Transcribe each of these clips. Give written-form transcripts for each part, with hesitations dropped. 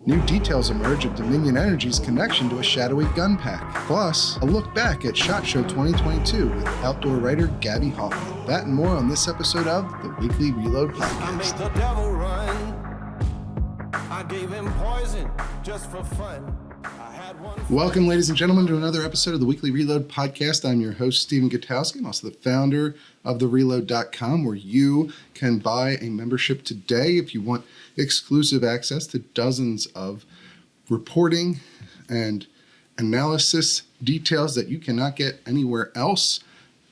New details emerge of Dominion Energy's connection to a shadowy gun pack. Plus, a look back at SHOT Show 2022 with outdoor writer Gabby Hoffman. That and more on this episode of the Weekly Reload Podcast. I made the devil run. I gave him poison just for fun. Welcome, ladies and gentlemen, to another episode of the Weekly Reload Podcast. I'm your host, Stephen Gutowski. I'm also the founder of thereload.com, where you can buy a membership today if you want exclusive access to dozens of reporting and analysis details that you cannot get anywhere else.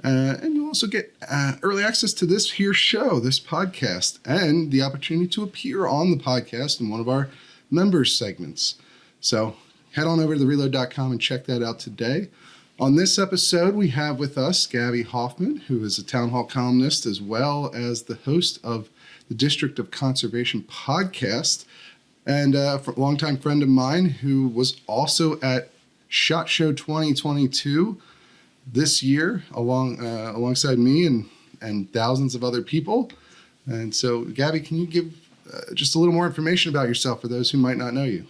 And you also get early access to this here show, this podcast, and the opportunity to appear on the podcast in one of our members segments. So head on over to thereload.com and check that out today. On this episode, we have with us Gabby Hoffman, who is a town hall columnist as well as the host of the District of Conservation podcast, and a longtime friend of mine who was also at SHOT Show 2022 this year alongside me and thousands of other people. And so, Gabby, can you give just a little more information about yourself for those who might not know you?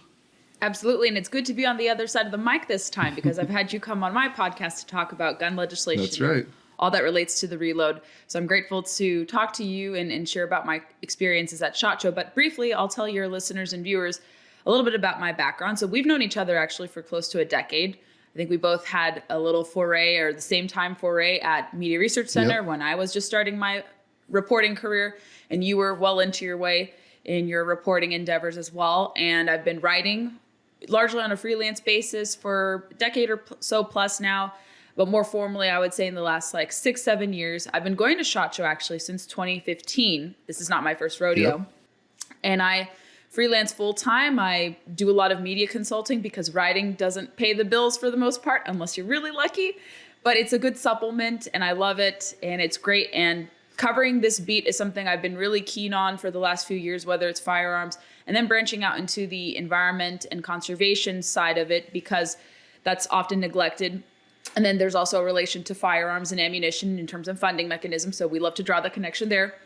Absolutely. And it's good to be on the other side of the mic this time because I've had you come on my podcast to talk about gun legislation. That's right. All that relates to the reload. So I'm grateful to talk to you and share about my experiences at SHOT Show. But briefly, I'll tell your listeners and viewers a little bit about my background. So we've known each other actually for close to a decade. I think we both had a little foray or the same time foray at Media Research Center when I was just starting my reporting career, and you were well into your way in your reporting endeavors as well. And I've been writing largely on a freelance basis for a decade or so plus now, but more formally, I would say in the last 6-7 years. I've been going to SHOT Show actually since 2015. This is not my first rodeo. And I freelance full time. I do a lot of media consulting because writing doesn't pay the bills for the most part, unless you're really lucky, but it's a good supplement and I love it and it's great. And covering this beat is something I've been really keen on for the last few years, whether it's firearms and then branching out into the environment and conservation side of it, because that's often neglected. And then there's also a relation to firearms and ammunition in terms of funding mechanisms. So we love to draw the connection there.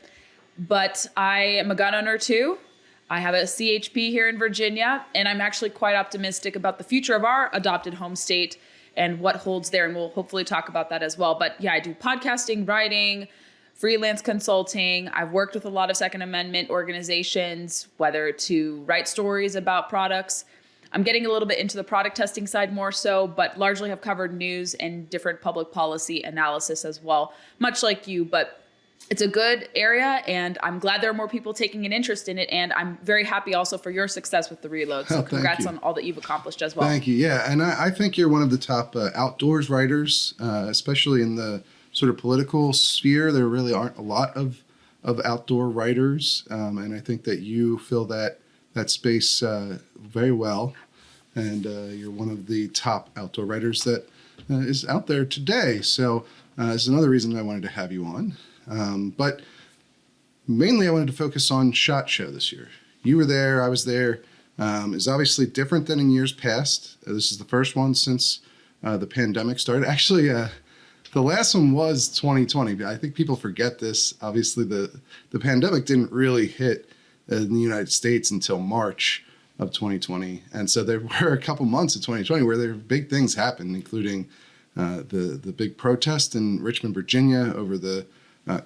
But I am a gun owner too. I have a CHP here in Virginia, and I'm actually quite optimistic about the future of our adopted home state and what holds there. And we'll hopefully talk about that as well. But yeah, I do podcasting, writing, freelance consulting. I've worked with a lot of Second Amendment organizations, whether to write stories about products. I'm getting a little bit into the product testing side more so, but largely have covered news and different public policy analysis as well, much like you. But it's a good area, and I'm glad there are more people taking an interest in it. And I'm very happy also for your success with the reload. So congrats on all that you've accomplished as well. Thank you. Yeah, and I think you're one of the top outdoors writers, especially in the sort of political sphere. There really aren't a lot of outdoor writers, and I think that you fill that space very well, and you're one of the top outdoor writers that is out there today. So this is another reason I wanted to have you on, but mainly I wanted to focus on SHOT Show this year. You were there, I was there. It's obviously different than in years past. This is the first one since the pandemic started. Actually, the last one was 2020. I think people forget this. Obviously, the pandemic didn't really hit in the United States until March of 2020. And so there were a couple months of 2020 where there were big things happened, including the big protest in Richmond, Virginia over the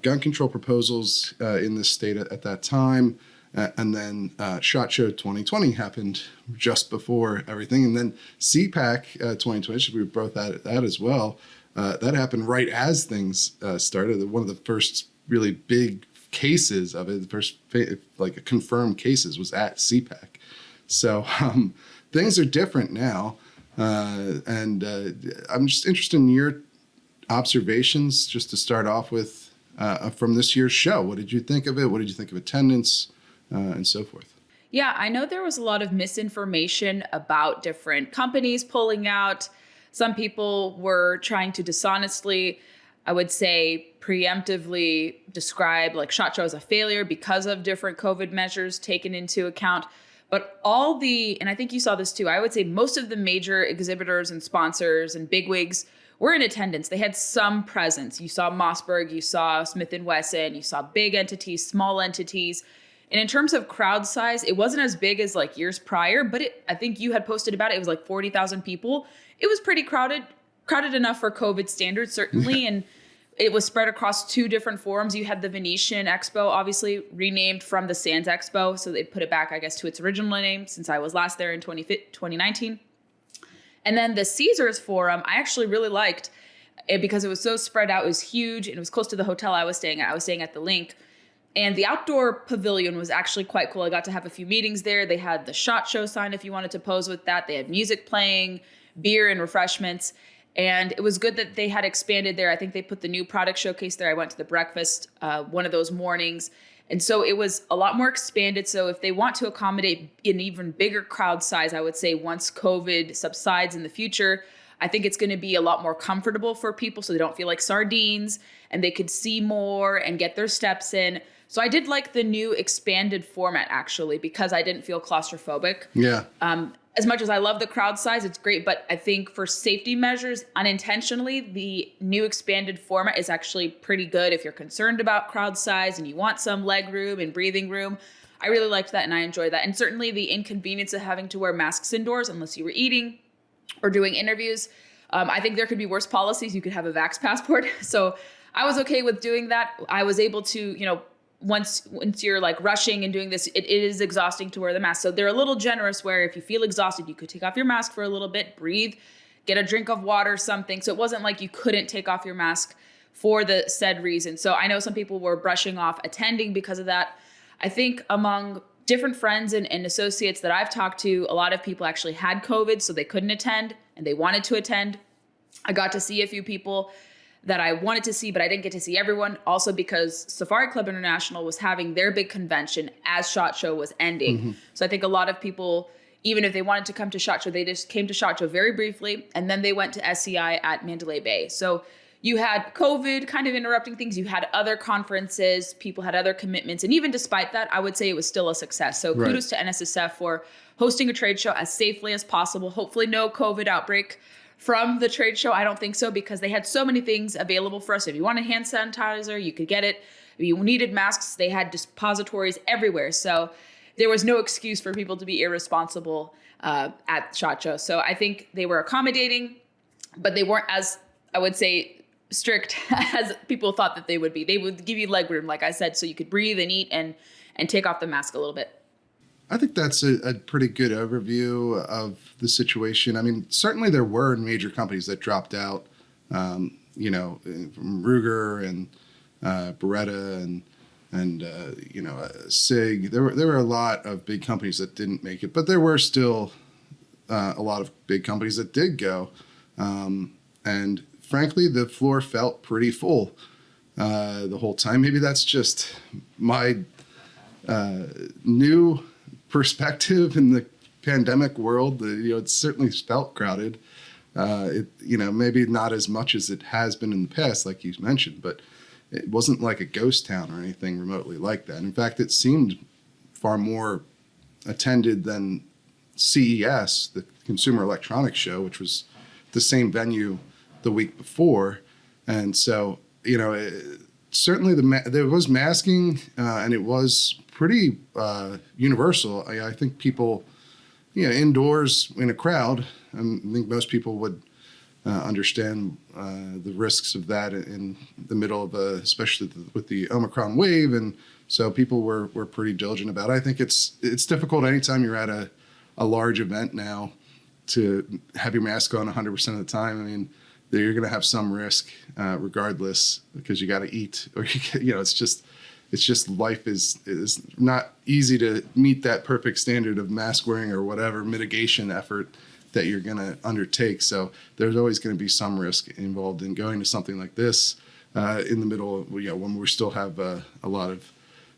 gun control proposals in this state at that time. And then SHOT Show 2020 happened just before everything. And then CPAC 2020, we were both at that as well. That happened right as things started. One of the first really big cases of it, the first confirmed cases, was at CPAC. So things are different now. And I'm just interested in your observations just to start off with from this year's show. What did you think of it? What did you think of attendance and so forth? Yeah, I know there was a lot of misinformation about different companies pulling out. Some people were trying to dishonestly, I would say, preemptively describe SHOT Show as a failure because of different COVID measures taken into account. But and I think you saw this too, I would say most of the major exhibitors and sponsors and bigwigs were in attendance. They had some presence. You saw Mossberg, you saw Smith & Wesson, you saw big entities, small entities. And in terms of crowd size, it wasn't as big as like years prior, but I think you had posted about it. It was like 40,000 people. It was pretty crowded enough for COVID standards, certainly. And it was spread across 2 different forums. You had the Venetian Expo, obviously renamed from the Sands Expo. So they put it back, I guess, to its original name since I was last there in 2019. And then the Caesars Forum, I actually really liked it because it was so spread out. It was huge and it was close to the hotel I was staying at. I was staying at the Link. And the outdoor pavilion was actually quite cool. I got to have a few meetings there. They had the SHOT Show sign if you wanted to pose with that. They had music playing, beer and refreshments. And it was good that they had expanded there. I think they put the new product showcase there. I went to the breakfast one of those mornings. And so it was a lot more expanded. So if they want to accommodate an even bigger crowd size, I would say once COVID subsides in the future, I think it's going to be a lot more comfortable for people so they don't feel like sardines and they could see more and get their steps in. So I did like the new expanded format, actually, because I didn't feel claustrophobic. Yeah. As much as I love the crowd size, it's great. But I think for safety measures, unintentionally, the new expanded format is actually pretty good if you're concerned about crowd size and you want some leg room and breathing room. I really liked that and I enjoyed that. And certainly the inconvenience of having to wear masks indoors unless you were eating or doing interviews. I think there could be worse policies. You could have a vax passport. So I was okay with doing that. I was able to, once you're like rushing and doing this, it is exhausting to wear the mask. So they're a little generous where if you feel exhausted, you could take off your mask for a little bit, breathe, get a drink of water, something. So it wasn't like you couldn't take off your mask for the said reason. So I know some people were brushing off attending because of that. I think among different friends and associates that I've talked to, a lot of people actually had COVID, so they couldn't attend and they wanted to attend. I got to see a few people that I wanted to see, but I didn't get to see everyone. Also because Safari Club International was having their big convention as SHOT Show was ending. Mm-hmm. So I think a lot of people, even if they wanted to come to SHOT Show, they just came to SHOT Show very briefly, and then they went to SCI at Mandalay Bay. So you had COVID kind of interrupting things. You had other conferences, people had other commitments. And even despite that, I would say it was still a success. So kudos to NSSF for hosting a trade show as safely as possible. Hopefully no COVID outbreak from the trade show. I don't think so, because they had so many things available for us. If you wanted hand sanitizer, you could get it. If you needed masks, they had depositories everywhere. So there was no excuse for people to be irresponsible at SHOT Show. So I think they were accommodating, but they weren't as, I would say, strict as people thought that they would be. They would give you leg room, like I said, so you could breathe and eat and take off the mask a little bit. I think that's a pretty good overview of the situation. I mean, certainly there were major companies that dropped out, from Ruger and Berretta and SIG. There were a lot of big companies that didn't make it, but there were still a lot of big companies that did go. And frankly, the floor felt pretty full the whole time. Maybe that's just my new perspective in the pandemic world. It certainly felt crowded. Maybe not as much as it has been in the past, like you mentioned, but it wasn't like a ghost town or anything remotely like that. In fact, it seemed far more attended than CES, the Consumer Electronics Show, which was the same venue the week before. And so, certainly there was masking, and it was pretty universal. I think people, indoors in a crowd, I think most people would understand the risks of that in the middle of especially with the Omicron wave. And so people were pretty diligent about it. I think it's difficult anytime you're at a large event now to have your mask on 100% of the time. I mean, you're going to have some risk regardless, because you got to eat, or it's just life is not easy to meet that perfect standard of mask wearing or whatever mitigation effort that you're going to undertake. So there's always going to be some risk involved in going to something like this in the middle of, when we still have a lot of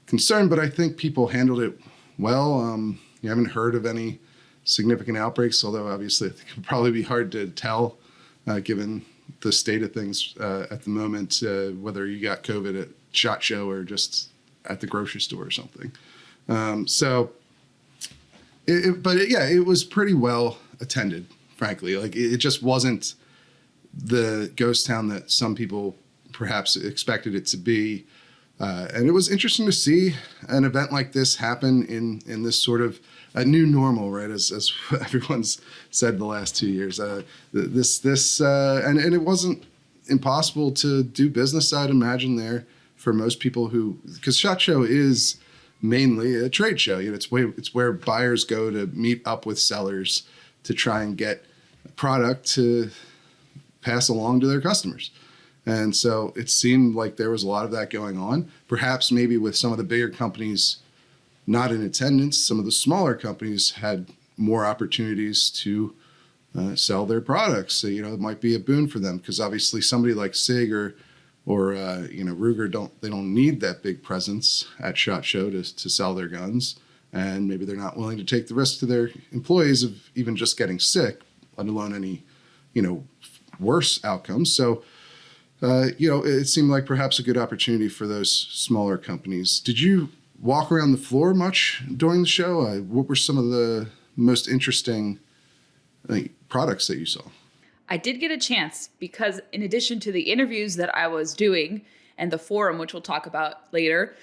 concern. But I think people handled it well. You haven't heard of any significant outbreaks, although obviously I think it would probably be hard to tell given the state of things at the moment, whether you got COVID at SHOT Show or just at the grocery store or something. It was pretty well attended, frankly. Like it just wasn't the ghost town that some people perhaps expected it to be. And it was interesting to see an event like this happen in this sort of a new normal, right? As everyone's said the last 2 years, and it wasn't impossible to do business, I'd imagine, there for most people because SHOT Show is mainly a trade show. It's where buyers go to meet up with sellers to try and get a product to pass along to their customers. And so it seemed like there was a lot of that going on. Perhaps maybe with some of the bigger companies not in attendance, some of the smaller companies had more opportunities to sell their products. So, it might be a boon for them because obviously somebody like SIG or Ruger don't need that big presence at SHOT Show to sell their guns, and maybe they're not willing to take the risk to their employees of even just getting sick, let alone any worse outcomes. So it seemed like perhaps a good opportunity for those smaller companies. Did you walk around the floor much during the show? What were some of the most interesting products that you saw? I did get a chance because in addition to the interviews that I was doing and the forum, which we'll talk about later,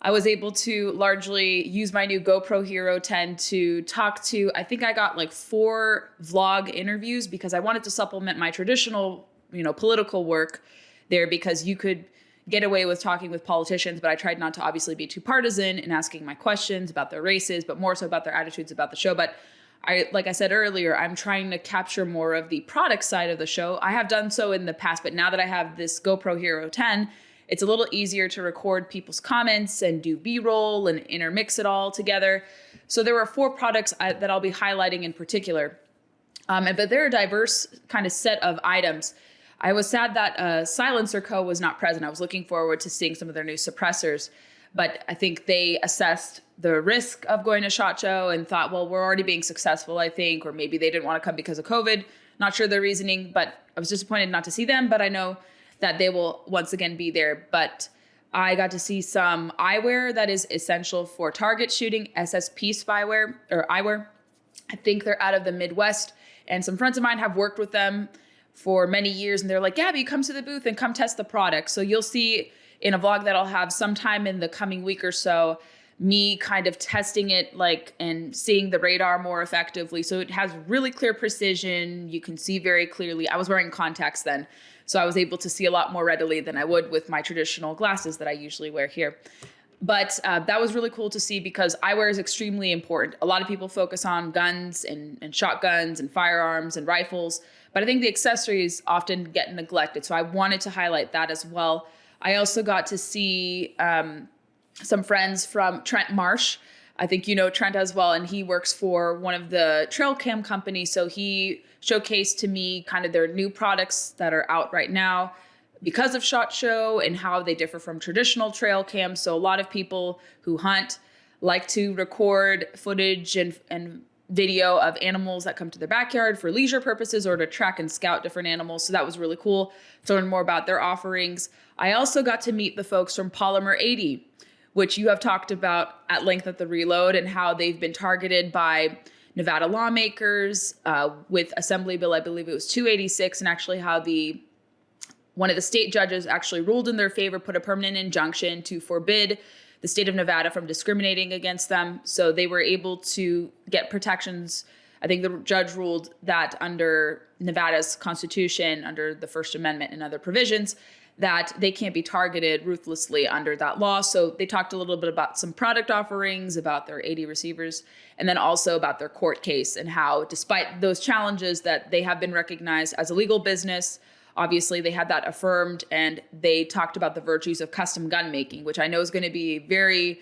I was able to largely use my new GoPro Hero 10 to talk to, I think I got like 4 vlog interviews because I wanted to supplement my traditional, political work there because you could get away with talking with politicians, but I tried not to obviously be too partisan in asking my questions about their races, but more so about their attitudes about the show. But like I said earlier, I'm trying to capture more of the product side of the show. I have done so in the past, but now that I have this GoPro Hero 10, it's a little easier to record people's comments and do B-roll and intermix it all together. So there were 4 products that I'll be highlighting in particular. But they're a diverse kind of set of items. I was sad that Silencer Co. was not present. I was looking forward to seeing some of their new suppressors, but I think they assessed the risk of going to SHOT Show and thought, well, we're already being successful, I think, or maybe they didn't want to come because of COVID. Not sure their reasoning, but I was disappointed not to see them, but I know that they will once again be there. But I got to see some eyewear that is essential for target shooting, SSP spyware or eyewear. I think they're out of the Midwest, and some friends of mine have worked with them for many years, and they're like, Gabby, come to the booth and come test the product. So you'll see in a vlog that I'll have sometime in the coming week or so, me kind of testing it and seeing the radar more effectively. So it has really clear precision. You can see very clearly. I was wearing contacts then, so I was able to see a lot more readily than I would with my traditional glasses that I usually wear here. But that was really cool to see because eyewear is extremely important. A lot of people focus on guns and shotguns and firearms and rifles, but I think the accessories often get neglected. So I wanted to highlight that as well. I also got to see some friends from Trent Marsh. I think you know Trent as well, and he works for one of the trail cam companies. So he showcased to me kind of their new products that are out right now because of SHOT Show and how they differ from traditional trail cams. So a lot of people who hunt like to record footage and video of animals that come to their backyard for leisure purposes or to track and scout different animals. So that was really cool to learn more about their offerings. I also got to meet the folks from Polymer 80, which you have talked about at length at the Reload and how they've been targeted by Nevada lawmakers with Assembly Bill, I believe it was 286, and actually how one of the state judges actually ruled in their favor, put a permanent injunction to forbid the state of Nevada from discriminating against them. So they were able to get protections. I think the judge ruled that under Nevada's constitution, under the First Amendment and other provisions, that they can't be targeted ruthlessly under that law. So they talked a little bit about some product offerings, about their 80 receivers, and then also about their court case and how, despite those challenges, that they have been recognized as a legal business. Obviously, they had that affirmed, and they talked about the virtues of custom gun making, which I know is going to be a very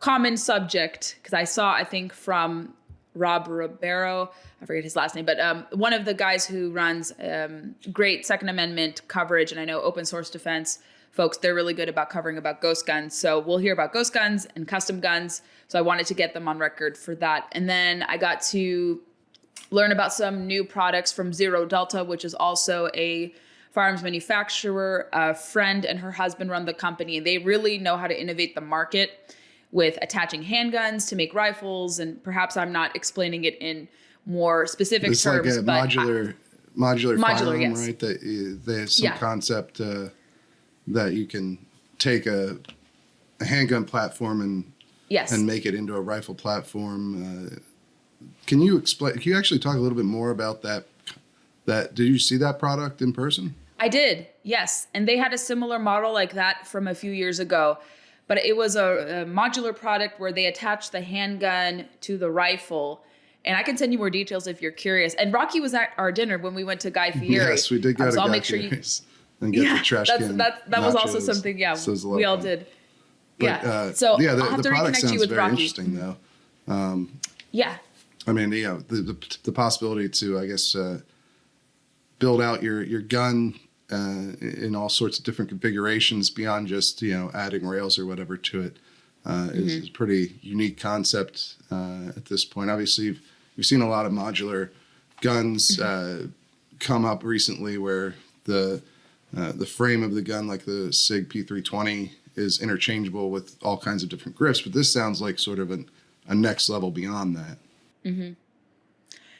common subject because I think from Rob Ribeiro, I forget his last name, but one of the guys who runs great Second Amendment coverage, and I know open source defense folks, they're really good about covering about ghost guns. So we'll hear about ghost guns and custom guns. So I wanted to get them on record for that. And then I got to learn about some new products from Zero Delta, which is also a firearms manufacturer. A friend and her husband run the company, and they really know how to innovate the market with attaching handguns to make rifles. And perhaps I'm not explaining it in more specific it's terms. It's like a modular firearm, yes. Right? That there's some concept that you can take a a handgun platform Yes. and make it into a rifle platform. Can you explain? Can you actually talk a little bit more about that? Did you see that product in person? I did, yes. And they had a similar model like that from a few years ago. But it was a modular product where they attached the handgun to the rifle. And I can send you more details if you're curious. And Rocky was at our dinner when we went to Guy Fieri. Yes, we did go to so I'll Guy make sure Fieri's and get the trash can. that was also nachos. something, yeah, So it was a lot we of all fun. did. But, Yeah. So yeah, I'll have the to product reconnect sounds you with very Rocky. interesting, though. Yeah. I mean, yeah, the possibility to, I guess, build out your gun in all sorts of different configurations beyond just adding rails or whatever to it is a pretty unique concept at this point. Obviously, we've seen a lot of modular guns come up recently where the frame of the gun, like the SIG P320, is interchangeable with all kinds of different grips. But this sounds like sort of a next level beyond that.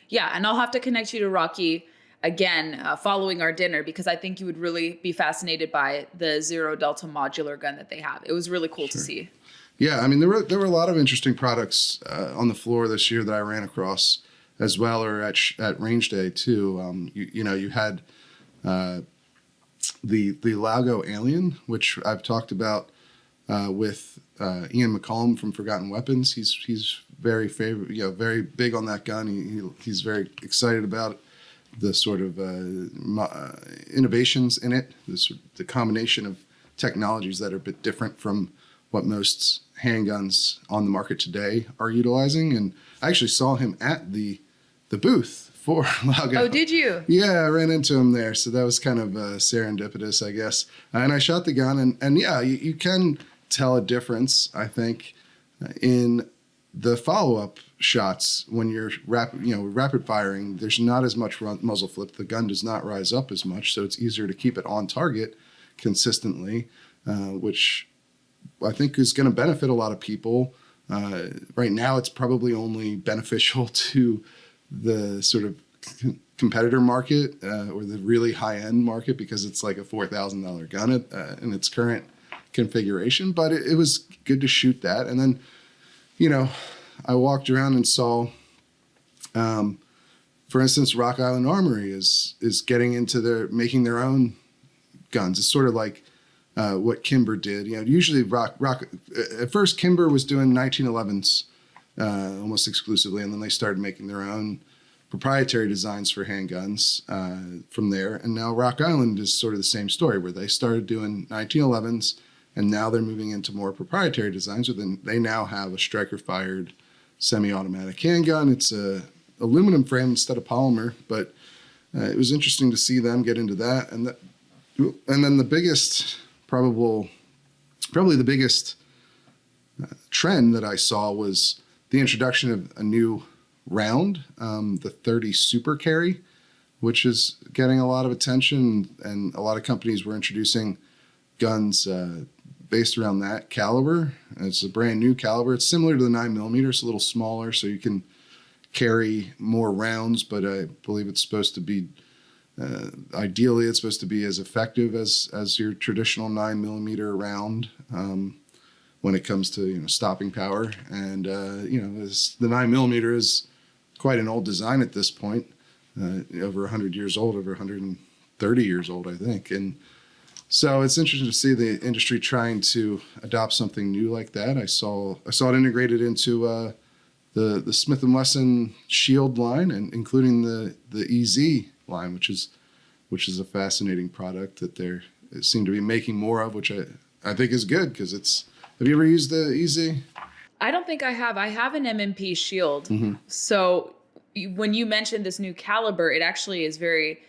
Yeah, and I'll have to connect you to Rocky again following our dinner because I think you would really be fascinated by the Zero Delta modular gun that they have. It was really cool to see. Yeah, I mean, there were a lot of interesting products on the floor this year that I ran across as well, or at Range Day too. You had the Lago Alien, which I've talked about with Ian McCollum from Forgotten Weapons. He's very very big on that gun. He's very excited about the sort of innovations in it, the combination of technologies that are a bit different from what most handguns on the market today are utilizing. And I actually saw him at the booth for Lago. Oh, did you? Yeah, I ran into him there. So that was kind of serendipitous, I guess. And I shot the gun, and yeah, you can tell a difference, I think, in the follow-up shots when you're rapid firing. There's not as much muzzle flip. The gun does not rise up as much, so it's easier to keep it on target consistently, which I think is going to benefit a lot of people. Right now, it's probably only beneficial to the sort of competitor market or the really high-end market because it's like a $4,000 gun in its current configuration. But it was good to shoot that. And then, I walked around and saw, for instance, Rock Island Armory is getting into making their own guns. It's sort of like what Kimber did. Usually Rock at first Kimber was doing 1911s almost exclusively, and then they started making their own proprietary designs for handguns from there. And now Rock Island is sort of the same story, where they started doing 1911s, and now they're moving into more proprietary designs. So then they now have a striker-fired semi-automatic handgun. It's a aluminum frame instead of polymer, but it was interesting to see them get into that. And then the biggest, probably the biggest trend that I saw was the introduction of a new round, the 30 Super Carry, which is getting a lot of attention, and a lot of companies were introducing guns based around that caliber. It's a brand new caliber. It's similar to the 9mm. It's a little smaller, so you can carry more rounds, but I believe it's supposed to be ideally it's supposed to be as effective as your traditional 9mm round when it comes to stopping power. And the 9mm is quite an old design at this point, over 100 years old, over 130 years old, I think. And so it's interesting to see the industry trying to adopt something new like that. I saw it integrated into the Smith & Wesson Shield line, and including the EZ line, which is a fascinating product that they seem to be making more of, which I think is good because it's. Have you ever used the EZ? I don't think I have. I have an M&P Shield. Mm-hmm. So when you mentioned this new caliber, it actually is very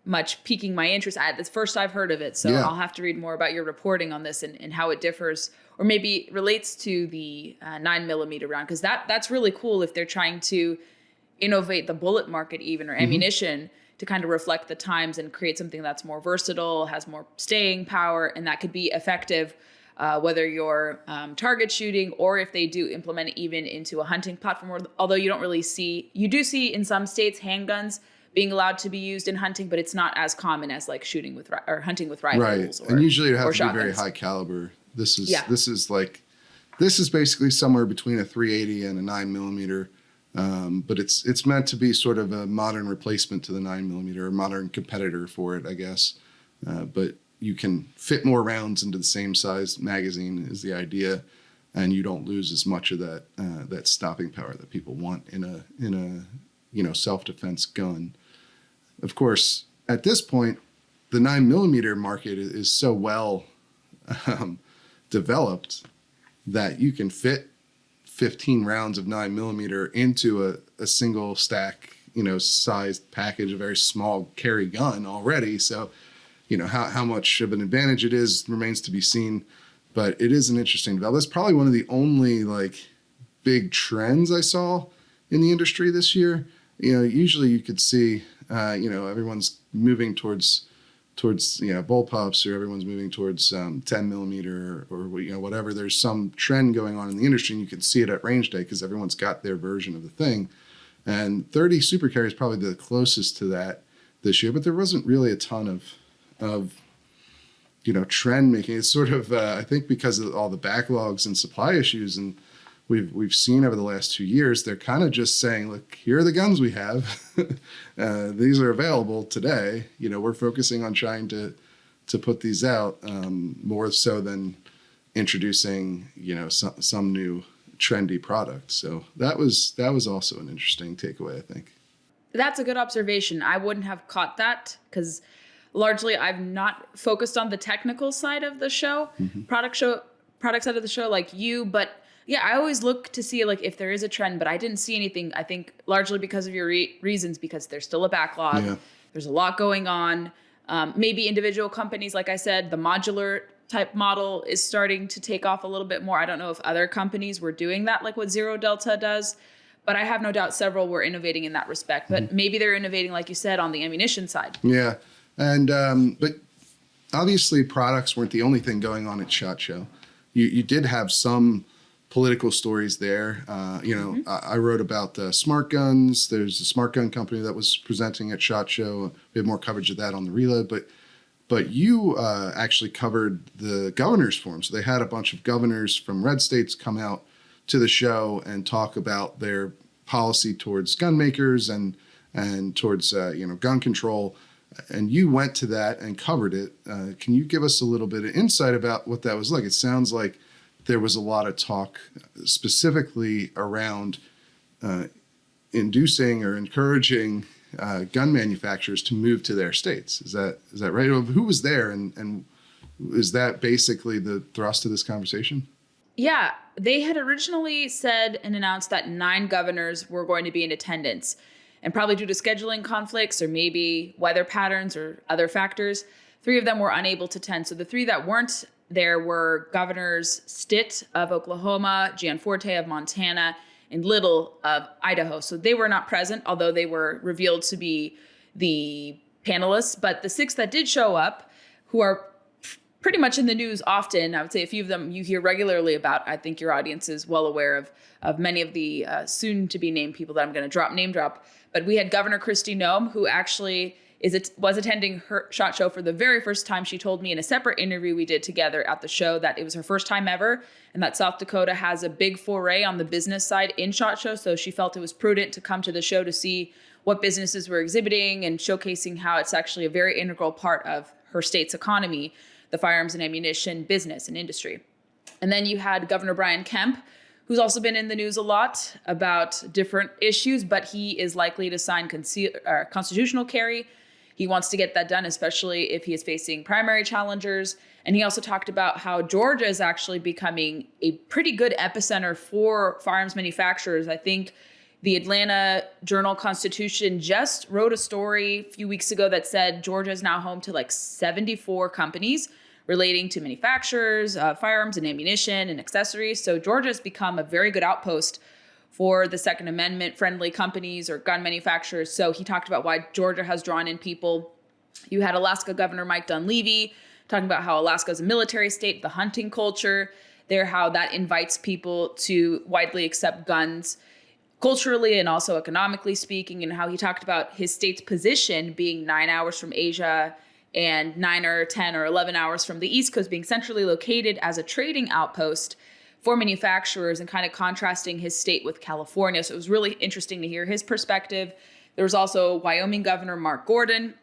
much piquing my interest. It's the first I've heard of it. So Yeah. I'll have to read more about your reporting on this and how it differs or maybe relates to the 9mm round. Because that's really cool if they're trying to innovate the bullet market even or ammunition to kind of reflect the times and create something that's more versatile, has more staying power, and that could be effective whether you're target shooting or if they do implement it even into a hunting platform. Although you do see in some states handguns being allowed to be used in hunting, but it's not as common as like shooting with or hunting with rifles. Right, or, and usually it has to be shotguns. very high caliber. This is like This is basically somewhere between a 380 and a 9mm, but it's meant to be sort of a modern replacement to the 9mm, a modern competitor for it, I guess. But you can fit more rounds into the same size magazine is the idea, and you don't lose as much of that stopping power that people want in a self-defense gun. Of course, at this point, the 9mm market is so well developed that you can fit 15 rounds of 9mm into a single stack, sized package, a very small carry gun already. So, how much of an advantage it is remains to be seen, but it is an interesting development. That's probably one of the only big trends I saw in the industry this year. Usually you could see, everyone's moving towards bullpups, or everyone's moving towards 10mm or whatever. There's some trend going on in the industry, and you can see it at range day because everyone's got their version of the thing. And 30 Super Carry is probably the closest to that this year, but there wasn't really a ton of trend making. It's sort of I think because of all the backlogs and supply issues, and we've seen over the last 2 years, they're kind of just saying, look, here are the guns we have. These are available today. We're focusing on trying to put these out more so than introducing some new trendy product. So that was also an interesting takeaway, I think. That's a good observation. I wouldn't have caught that because largely I've not focused on the technical side of the show, product side of the show like you, but yeah, I always look to see if there is a trend, but I didn't see anything. I think largely because of your reasons, because there's still a backlog. Yeah. There's a lot going on. Maybe individual companies, like I said, the modular type model is starting to take off a little bit more. I don't know if other companies were doing that like what Zero Delta does, but I have no doubt several were innovating in that respect. But maybe they're innovating, like you said, on the ammunition side. Yeah. And but obviously products weren't the only thing going on at SHOT Show. You did have some political stories there. I wrote about smart guns. There's a smart gun company that was presenting at SHOT Show. We had more coverage of that on the Reload, but you actually covered the governor's forum. So they had a bunch of governors from red states come out to the show and talk about their policy towards gun makers and towards gun control. And you went to that and covered it. Can you give us a little bit of insight about what that was like? It sounds like there was a lot of talk specifically around inducing or encouraging gun manufacturers to move to their states. Is that right? Who was there, and is that basically the thrust of this conversation? Yeah, they had originally said and announced that 9 governors were going to be in attendance. And probably due to scheduling conflicts or maybe weather patterns or other factors, 3 of them were unable to attend. So the 3 that weren't there were Governors Stitt of Oklahoma, Gianforte of Montana, and Little of Idaho. So they were not present, although they were revealed to be the panelists. But the 6 that did show up, who are pretty much in the news often, I would say a few of them you hear regularly about. I think your audience is well aware of many of the soon-to-be named people that I'm going to name drop. But we had Governor Kristi Noem, who actually was attending her SHOT Show for the very first time. She told me in a separate interview we did together at the show that it was her first time ever, and that South Dakota has a big foray on the business side in SHOT Show. So she felt it was prudent to come to the show to see what businesses were exhibiting and showcasing how it's actually a very integral part of her state's economy, the firearms and ammunition business and industry. And then you had Governor Brian Kemp, who's also been in the news a lot about different issues, but he is likely to sign constitutional carry. He wants to get that done, especially if he is facing primary challengers. And he also talked about how Georgia is actually becoming a pretty good epicenter for firearms manufacturers. I think the Atlanta Journal-Constitution just wrote a story a few weeks ago that said Georgia is now home to 74 companies relating to manufacturers, firearms and ammunition and accessories. So Georgia has become a very good outpost for the Second Amendment friendly companies or gun manufacturers. So he talked about why Georgia has drawn in people. You had Alaska Governor Mike Dunleavy talking about how Alaska is a military state, the hunting culture there, how that invites people to widely accept guns culturally and also economically speaking, and how he talked about his state's position being 9 hours from Asia and 9 or 10 or 11 hours from the East Coast, being centrally located as a trading outpost for manufacturers and kind of contrasting his state with California. So it was really interesting to hear his perspective. There was also Wyoming Governor Mark Gordon.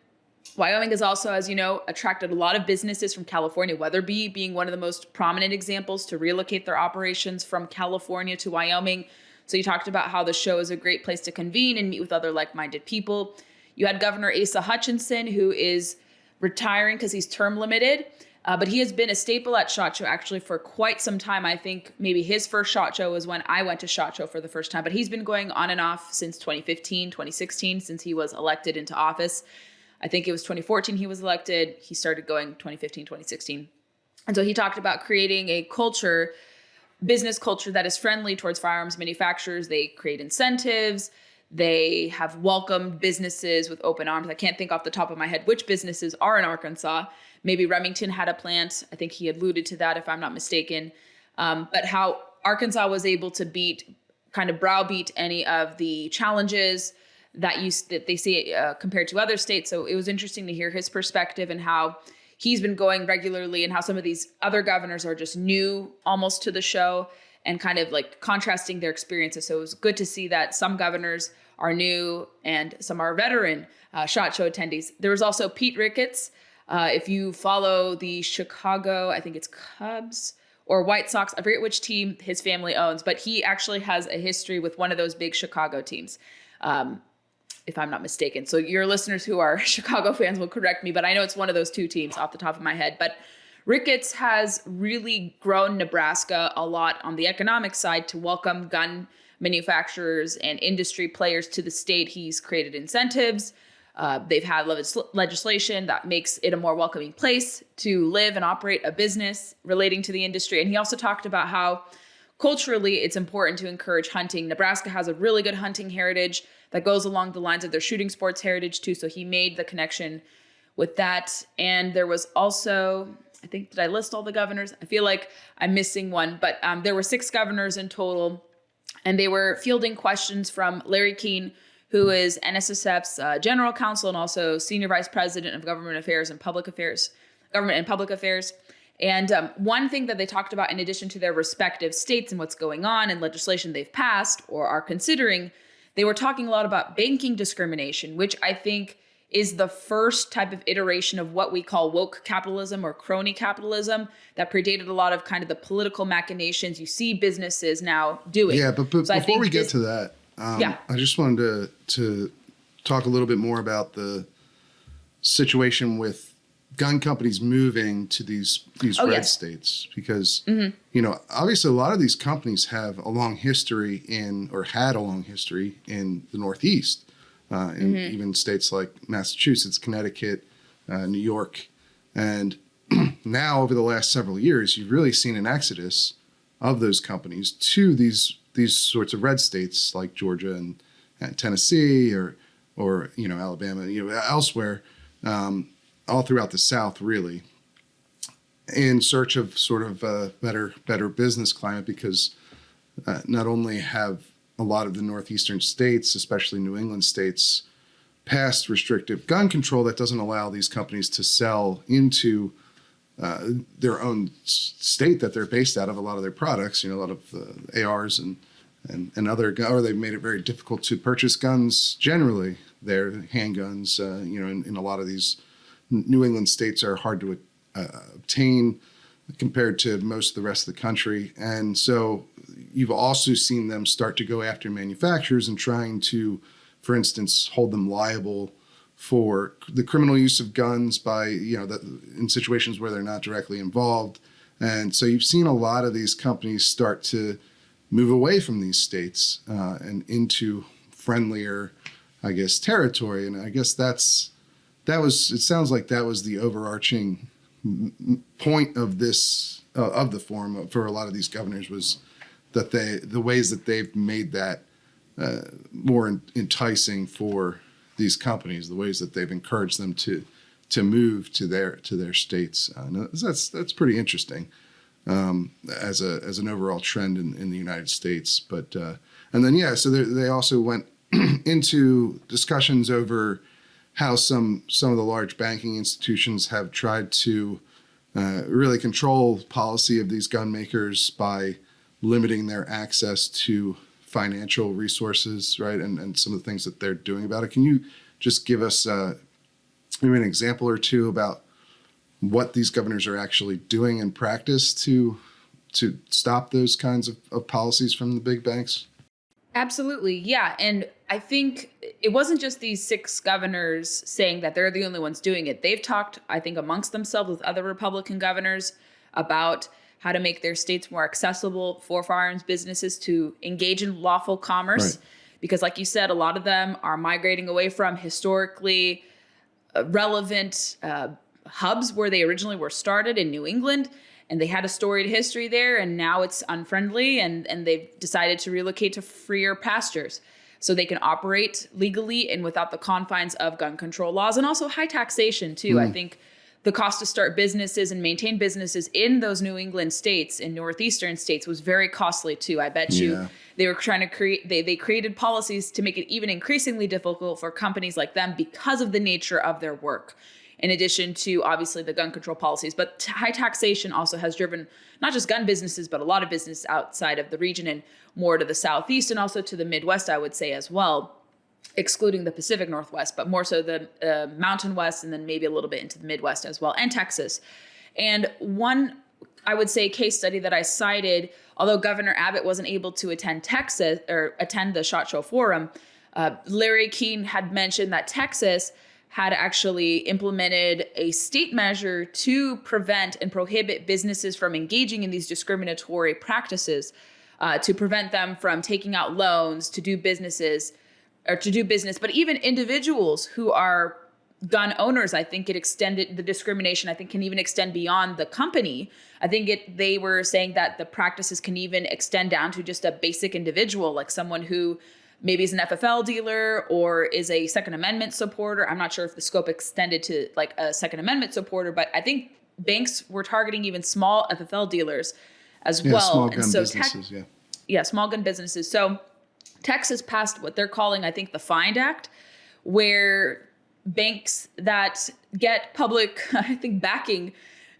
Wyoming has also, as you know, attracted a lot of businesses from California, Weatherby being one of the most prominent examples to relocate their operations from California to Wyoming. So you talked about how the show is a great place to convene and meet with other like-minded people. You had Governor Asa Hutchinson, who is retiring because he's term limited, but he has been a staple at SHOT Show actually for quite some time. I think maybe his first SHOT Show was when I went to SHOT Show for the first time, but he's been going on and off since 2015, 2016, since he was elected into office. I think it was 2014 he was elected. He started going 2015, 2016. And so he talked about creating a culture, business culture that is friendly towards firearms manufacturers. They create incentives. They have welcomed businesses with open arms. I can't think off the top of my head which businesses are in Arkansas. Maybe Remington had a plant. I think he alluded to that if I'm not mistaken. But how Arkansas was able to browbeat any of the challenges that they see compared to other states. So it was interesting to hear his perspective and how he's been going regularly and how some of these other governors are just new almost to the show and kind of like contrasting their experiences. So it was good to see that some governors are new and some are veteran SHOT Show attendees. There was also Pete Ricketts. If you follow the Chicago, I think it's Cubs or White Sox, I forget which team his family owns, but he actually has a history with one of those big Chicago teams. If I'm not mistaken. So your listeners who are Chicago fans will correct me, but I know it's one of those two teams off the top of my head. But Ricketts has really grown Nebraska a lot on the economic side to welcome gun manufacturers and industry players to the state. He's created incentives. They've had legislation that makes it a more welcoming place to live and operate a business relating to the industry. And he also talked about how culturally it's important to encourage hunting. Nebraska has a really good hunting heritage that goes along the lines of their shooting sports heritage too. So he made the connection with that. And there was also, I think, did I list all the governors? I feel like I'm missing one, but there were 6 governors in total, and they were fielding questions from Larry Keene, who is NSSF's general counsel and also senior vice president of government and public affairs. And one thing that they talked about, in addition to their respective states and what's going on and legislation they've passed or are considering, they were talking a lot about banking discrimination, which I think is the first type of iteration of what we call woke capitalism or crony capitalism that predated a lot of kind of the political machinations you see businesses now doing. Yeah, but so before we get to that, I just wanted to talk a little bit more about the situation with gun companies moving to these red states, because obviously a lot of these companies have a long history had a long history in the Northeast, in even states like Massachusetts, Connecticut, New York, and now over the last several years you've really seen an exodus of those companies to these sorts of red states like Georgia and Tennessee or Alabama, elsewhere. All throughout the South, really, in search of sort of a better business climate, because not only have a lot of the northeastern states, especially New England states, passed restrictive gun control that doesn't allow these companies to sell into their own state that they're based out of. A lot of their products, a lot of ARs and other, or they've made it very difficult to purchase guns generally. Their handguns, in a lot of these New England states are hard to obtain compared to most of the rest of the country. And so you've also seen them start to go after manufacturers and trying to, for instance, hold them liable for the criminal use of guns by, in situations where they're not directly involved. And so you've seen a lot of these companies start to move away from these states and into friendlier, I guess, territory. And I guess it sounds like that was the overarching point of this, of the forum for a lot of these governors, was that the ways that they've made that more enticing for these companies, the ways that they've encouraged them to move to their states. That's pretty interesting as an overall trend in the United States. But and then so they also went into discussions over how some of the large banking institutions have tried to really control policy of these gun makers by limiting their access to financial resources, right? And some of the things that they're doing about it. Can you just give us maybe an example or two about what these governors are actually doing in practice to stop those kinds of policies from the big banks? Absolutely. Yeah. And I think it wasn't just these 6 governors saying that they're the only ones doing it. They've talked, I think, amongst themselves with other Republican governors about how to make their states more accessible for firearms businesses to engage in lawful commerce. Right. Because like you said, a lot of them are migrating away from historically relevant hubs where they originally were started in New England. And they had a storied history there, and now it's unfriendly, and they've decided to relocate to freer pastures so they can operate legally and without the confines of gun control laws, and also high taxation too. I think the cost to start businesses and maintain businesses in those New England states, in northeastern states, was very costly too. I bet you they were trying to create, they created policies to make it even increasingly difficult for companies like them because of the nature of their work, in addition to obviously the gun control policies. But high taxation also has driven not just gun businesses, but a lot of business outside of the region and more to the Southeast and also to the Midwest, I would say as well, excluding the Pacific Northwest, but more so the Mountain West, and then maybe a little bit into the Midwest as well, and Texas. And one, I would say, case study that I cited, although Governor Abbott wasn't able to attend Texas or attend the SHOT Show Forum, Larry Keene had mentioned that Texas had actually implemented a state measure to prevent and prohibit businesses from engaging in these discriminatory practices, to prevent them from taking out loans to do business. But even individuals who are gun owners, I think it extended the discrimination, I think can even extend beyond the company. I think they were saying that the practices can even extend down to just a basic individual, like someone who maybe is an FFL dealer or is a Second Amendment supporter. I'm not sure if the scope extended to like a Second Amendment supporter, but I think banks were targeting even small FFL dealers as well. Small gun businesses, small gun businesses. So Texas passed what they're calling, I think, the FIND Act, where banks that get public, I think, backing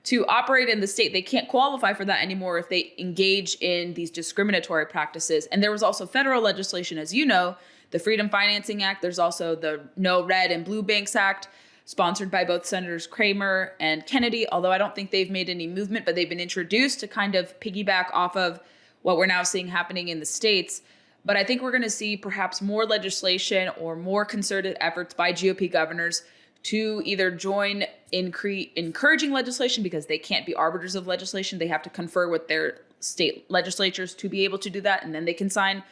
to operate in the state, they can't qualify for that anymore if they engage in these discriminatory practices. And there was also federal legislation, as you know, the Freedom Financing Act. There's also the No Red and Blue Banks Act, sponsored by both Senators Kramer and Kennedy, although I don't think they've made any movement, but they've been introduced to kind of piggyback off of what we're now seeing happening in the states. But I think we're going to see perhaps more legislation or more concerted efforts by GOP governors to either join in encouraging legislation, because they can't be arbiters of legislation. They have to confer with their state legislatures to be able to do that, and then they can sign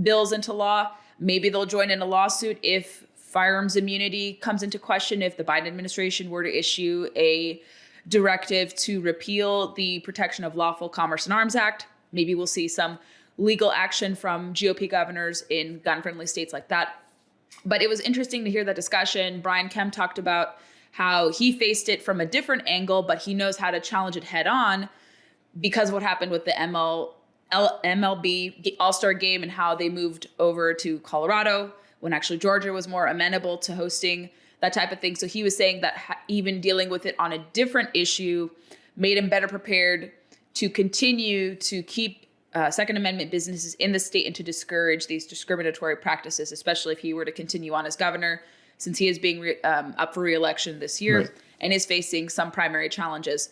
bills into law. Maybe they'll join in a lawsuit if firearms immunity comes into question, if the Biden administration were to issue a directive to repeal the Protection of Lawful Commerce in Arms Act. Maybe we'll see some legal action from GOP governors in gun-friendly states like that. But it was interesting to hear that discussion. Brian Kemp talked about how he faced it from a different angle, but he knows how to challenge it head on because of what happened with the MLB All-Star Game and how they moved over to Colorado when actually Georgia was more amenable to hosting that type of thing. So he was saying that even dealing with it on a different issue made him better prepared to continue to keep Second Amendment businesses in the state and to discourage these discriminatory practices, especially if he were to continue on as governor, since he is being up for re-election this year and is facing some primary challenges.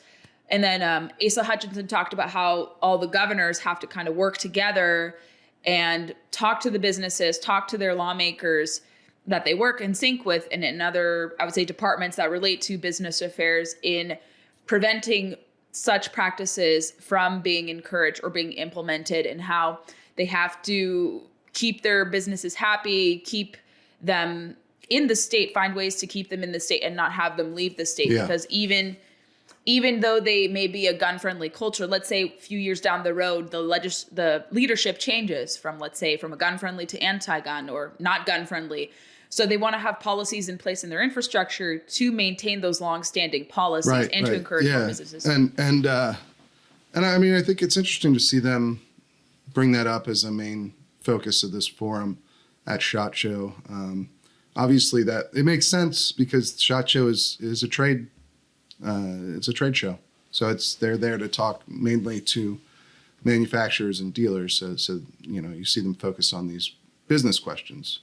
And then Asa Hutchinson talked about how all the governors have to kind of work together and talk to the businesses, talk to their lawmakers that they work in sync with, and in other, I would say, departments that relate to business affairs in preventing such practices from being encouraged or being implemented, and how they have to keep their businesses happy, keep them in the state, find ways to keep them in the state and not have them leave the state. Because even though they may be a gun-friendly culture, let's say a few years down the road, the leadership changes from, let's say, from a gun-friendly to anti-gun or not gun-friendly. So they want to have policies in place in their infrastructure to maintain those long-standing policies and to encourage more businesses. And I mean, I think it's interesting to see them bring that up as a main focus of this forum at SHOT Show. Obviously, that it makes sense because SHOT Show is a trade. It's a trade show, so they're there to talk mainly to manufacturers and dealers. So you see them focus on these business questions.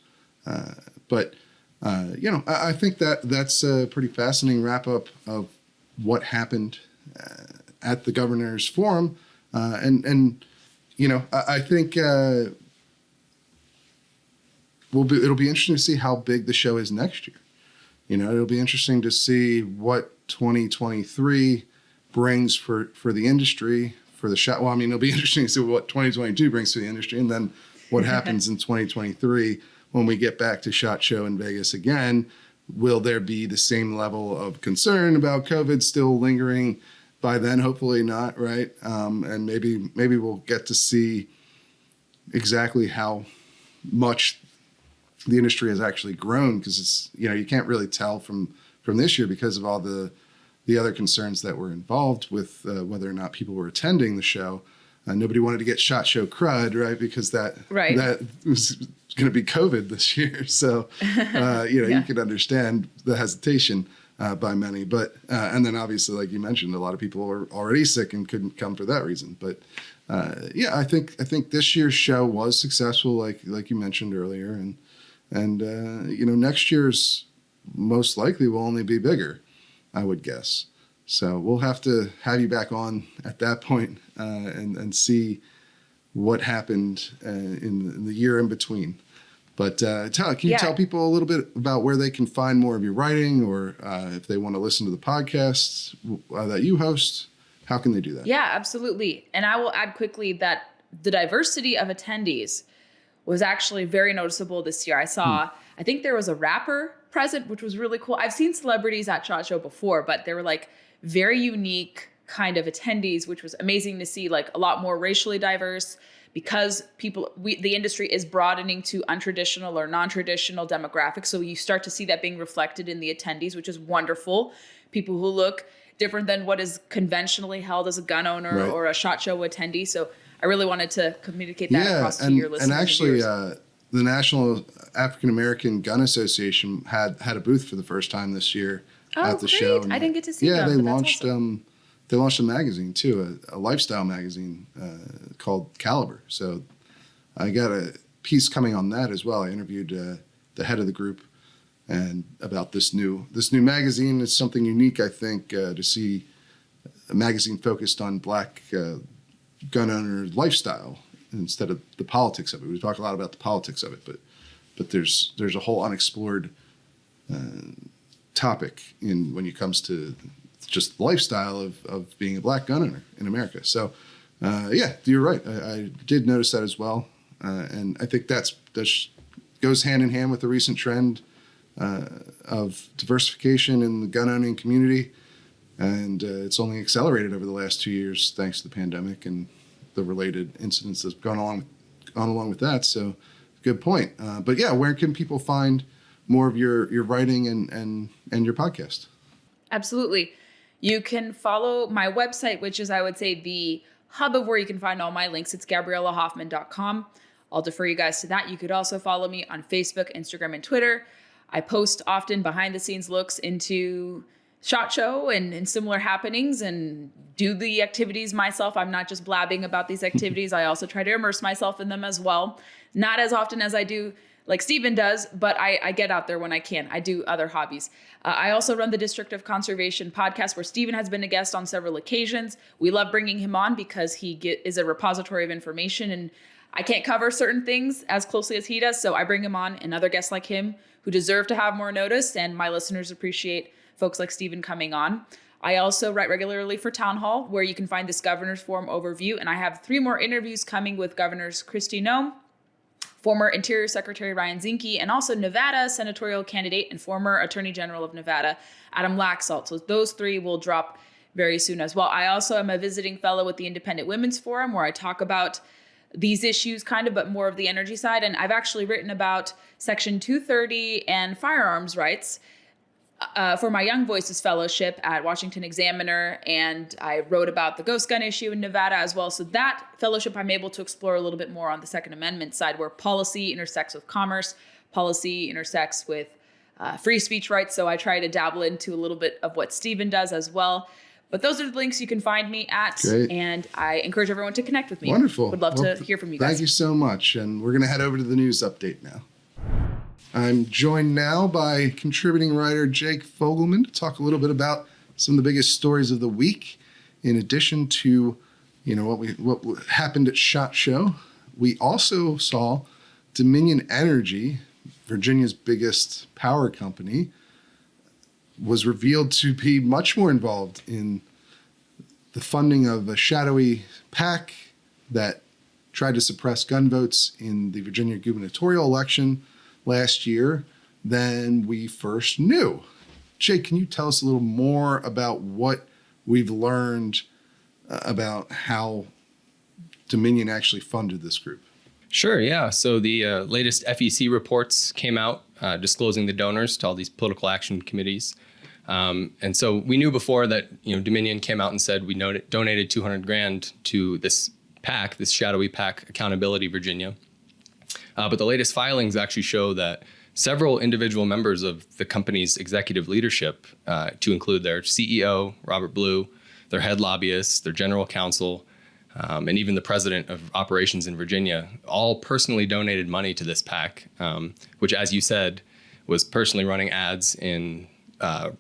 But I think that's a pretty fascinating wrap up of what happened at the governor's forum. I think it'll be interesting to see how big the show is next year. It'll be interesting to see what 2023 brings for the industry, for the shot. Well, I mean, it'll be interesting to see what 2022 brings to the industry, and then what happens in 2023 when we get back to SHOT Show in Vegas again. Will there be the same level of concern about COVID still lingering by then? Hopefully not, right? And maybe we'll get to see exactly how much the industry has actually grown, because it's you can't really tell from this year because of all the other concerns that were involved with whether or not people were attending the show. Nobody wanted to get SHOT Show crud, right? Because that was going to be COVID this year. So, you can understand the hesitation by many. But and then obviously, like you mentioned, a lot of people were already sick and couldn't come for that reason. But I think this year's show was successful, like you mentioned earlier, and next year's most likely will only be bigger, I would guess. So we'll have to have you back on at that point and see what happened in the year in between. But can you tell people a little bit about where they can find more of your writing, or if they want to listen to the podcasts that you host, how can they do that? Yeah, absolutely. And I will add quickly that the diversity of attendees was actually very noticeable this year. I think there was a rapper present, which was really cool. I've seen celebrities at SHOT Show before, but they were like very unique kind of attendees, which was amazing to see, like a lot more racially diverse, because the industry is broadening to untraditional or non-traditional demographics. So you start to see that being reflected in the attendees, which is wonderful. People who look different than what is conventionally held as a gun owner or a SHOT Show attendee. So I really wanted to communicate that across to your listeners. And actually, the National African American Gun Association had a booth for the first time this year at the show. I didn't get to see them. Yeah, they launched awesome. They launched a magazine too, a lifestyle magazine called Caliber. So I got a piece coming on that as well. I interviewed the head of the group and about this new magazine. It's something unique, I think, to see a magazine focused on Black gun owner lifestyle instead of the politics of it. We talk a lot about the politics of it, but there's a whole unexplored topic when it comes to just the lifestyle of being a Black gun owner in America. So you're right. I did notice that as well, and I think that goes hand in hand with the recent trend of diversification in the gun owning community. And it's only accelerated over the last 2 years thanks to the pandemic and the related incidents that's gone along with that. So, good point. But yeah, where can people find more of your writing and your podcast? Absolutely. You can follow my website, which is, I would say, the hub of where you can find all my links. It's GabriellaHoffman.com. I'll defer you guys to that. You could also follow me on Facebook, Instagram, and Twitter. I post often behind the scenes looks into SHOT Show and similar happenings and do the activities myself. I'm not just blabbing about these activities. I also try to immerse myself in them as well. Not as often as I do like Stephen does, but I get out there when I can. I do other hobbies. I also run the District of Conservation podcast, where Stephen has been a guest on several occasions. We love bringing him on because he is a repository of information, and I can't cover certain things as closely as he does. So I bring him on and other guests like him who deserve to have more notice, and my listeners appreciate folks like Stephen coming on. I also write regularly for Town Hall, where you can find this Governor's Forum overview. And I have 3 more interviews coming with Governors Kristi Noem, former Interior Secretary Ryan Zinke, and also Nevada senatorial candidate and former Attorney General of Nevada, Adam Laxalt. So those 3 will drop very soon as well. I also am a visiting fellow with the Independent Women's Forum, where I talk about these issues but more of the energy side. And I've actually written about Section 230 and firearms rights for my Young Voices Fellowship at Washington Examiner, and I wrote about the ghost gun issue in Nevada as well. So that fellowship, I'm able to explore a little bit more on the Second Amendment side, where policy intersects with commerce, policy intersects with free speech rights. So I try to dabble into a little bit of what Stephen does as well. But those are the links you can find me at. Great. And I encourage everyone to connect with me. Wonderful. Would love to hear from you guys. Thank you so much. And we're going to head over to the news update now. I'm joined now by contributing writer Jake Fogelman to talk a little bit about some of the biggest stories of the week. In addition to, what happened at SHOT Show, we also saw Dominion Energy, Virginia's biggest power company, was revealed to be much more involved in the funding of a shadowy PAC that tried to suppress gun votes in the Virginia gubernatorial election last year than we first knew. Jake, can you tell us a little more about what we've learned about how Dominion actually funded this group? Sure, yeah. So the latest FEC reports came out disclosing the donors to all these political action committees. And so we knew before that, Dominion came out and said we donated $200,000 to this PAC, this shadowy PAC, Accountability Virginia. But the latest filings actually show that several individual members of the company's executive leadership, to include their CEO, Robert Blue, their head lobbyists, their general counsel, and even the president of operations in Virginia, all personally donated money to this PAC, which, as you said, was personally running ads in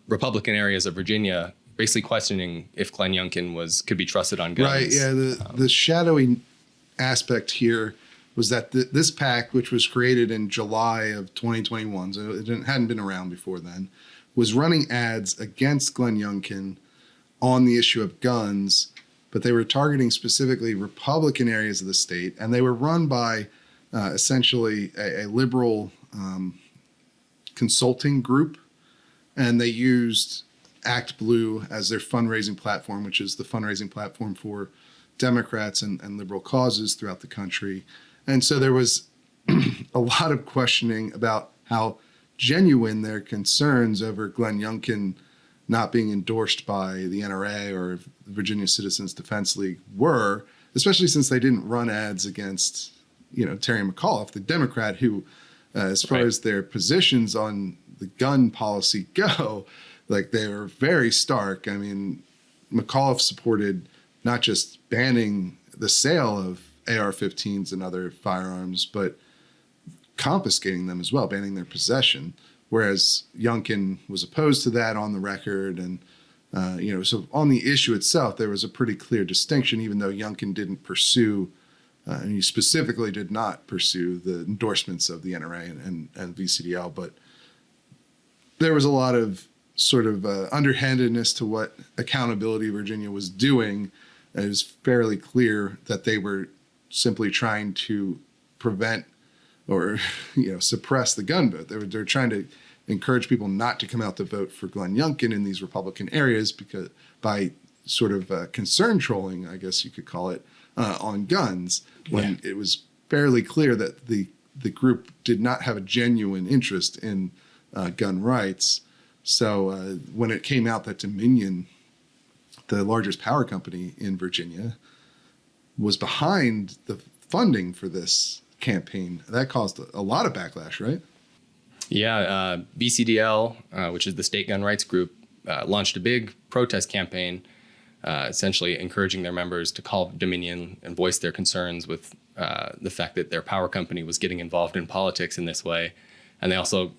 Republican areas of Virginia, basically questioning if Glenn Youngkin could be trusted on guns. Right, yeah. The shadowy aspect here was that this PAC, which was created in July of 2021, so it hadn't been around before then, was running ads against Glenn Youngkin on the issue of guns, but they were targeting specifically Republican areas of the state, and they were run by essentially a liberal consulting group, and they used Act Blue as their fundraising platform, which is the fundraising platform for Democrats and liberal causes throughout the country. And so there was a lot of questioning about how genuine their concerns over Glenn Youngkin not being endorsed by the NRA or the Virginia Citizens Defense League were, especially since they didn't run ads against, Terry McAuliffe, the Democrat, who, as far as their positions on the gun policy go, like they were very stark. I mean, McAuliffe supported not just banning the sale of AR-15s and other firearms, but confiscating them as well, banning their possession. Whereas Youngkin was opposed to that on the record. And, so on the issue itself, there was a pretty clear distinction, even though Youngkin didn't pursue, and he specifically did not pursue the endorsements of the NRA and VCDL. But there was a lot of sort of underhandedness to what Accountability Virginia was doing. It was fairly clear that they were simply trying to prevent or suppress the gun vote. They're trying to encourage people not to come out to vote for Glenn Youngkin in these Republican areas because by sort of concern trolling, I guess you could call it, on guns, when it was fairly clear that the group did not have a genuine interest in gun rights. So when it came out that Dominion, the largest power company in Virginia, was behind the funding for this campaign, that caused a lot of backlash, right? Yeah, VCDL, which is the state gun rights group, launched a big protest campaign, essentially encouraging their members to call Dominion and voice their concerns with the fact that their power company was getting involved in politics in this way. And they also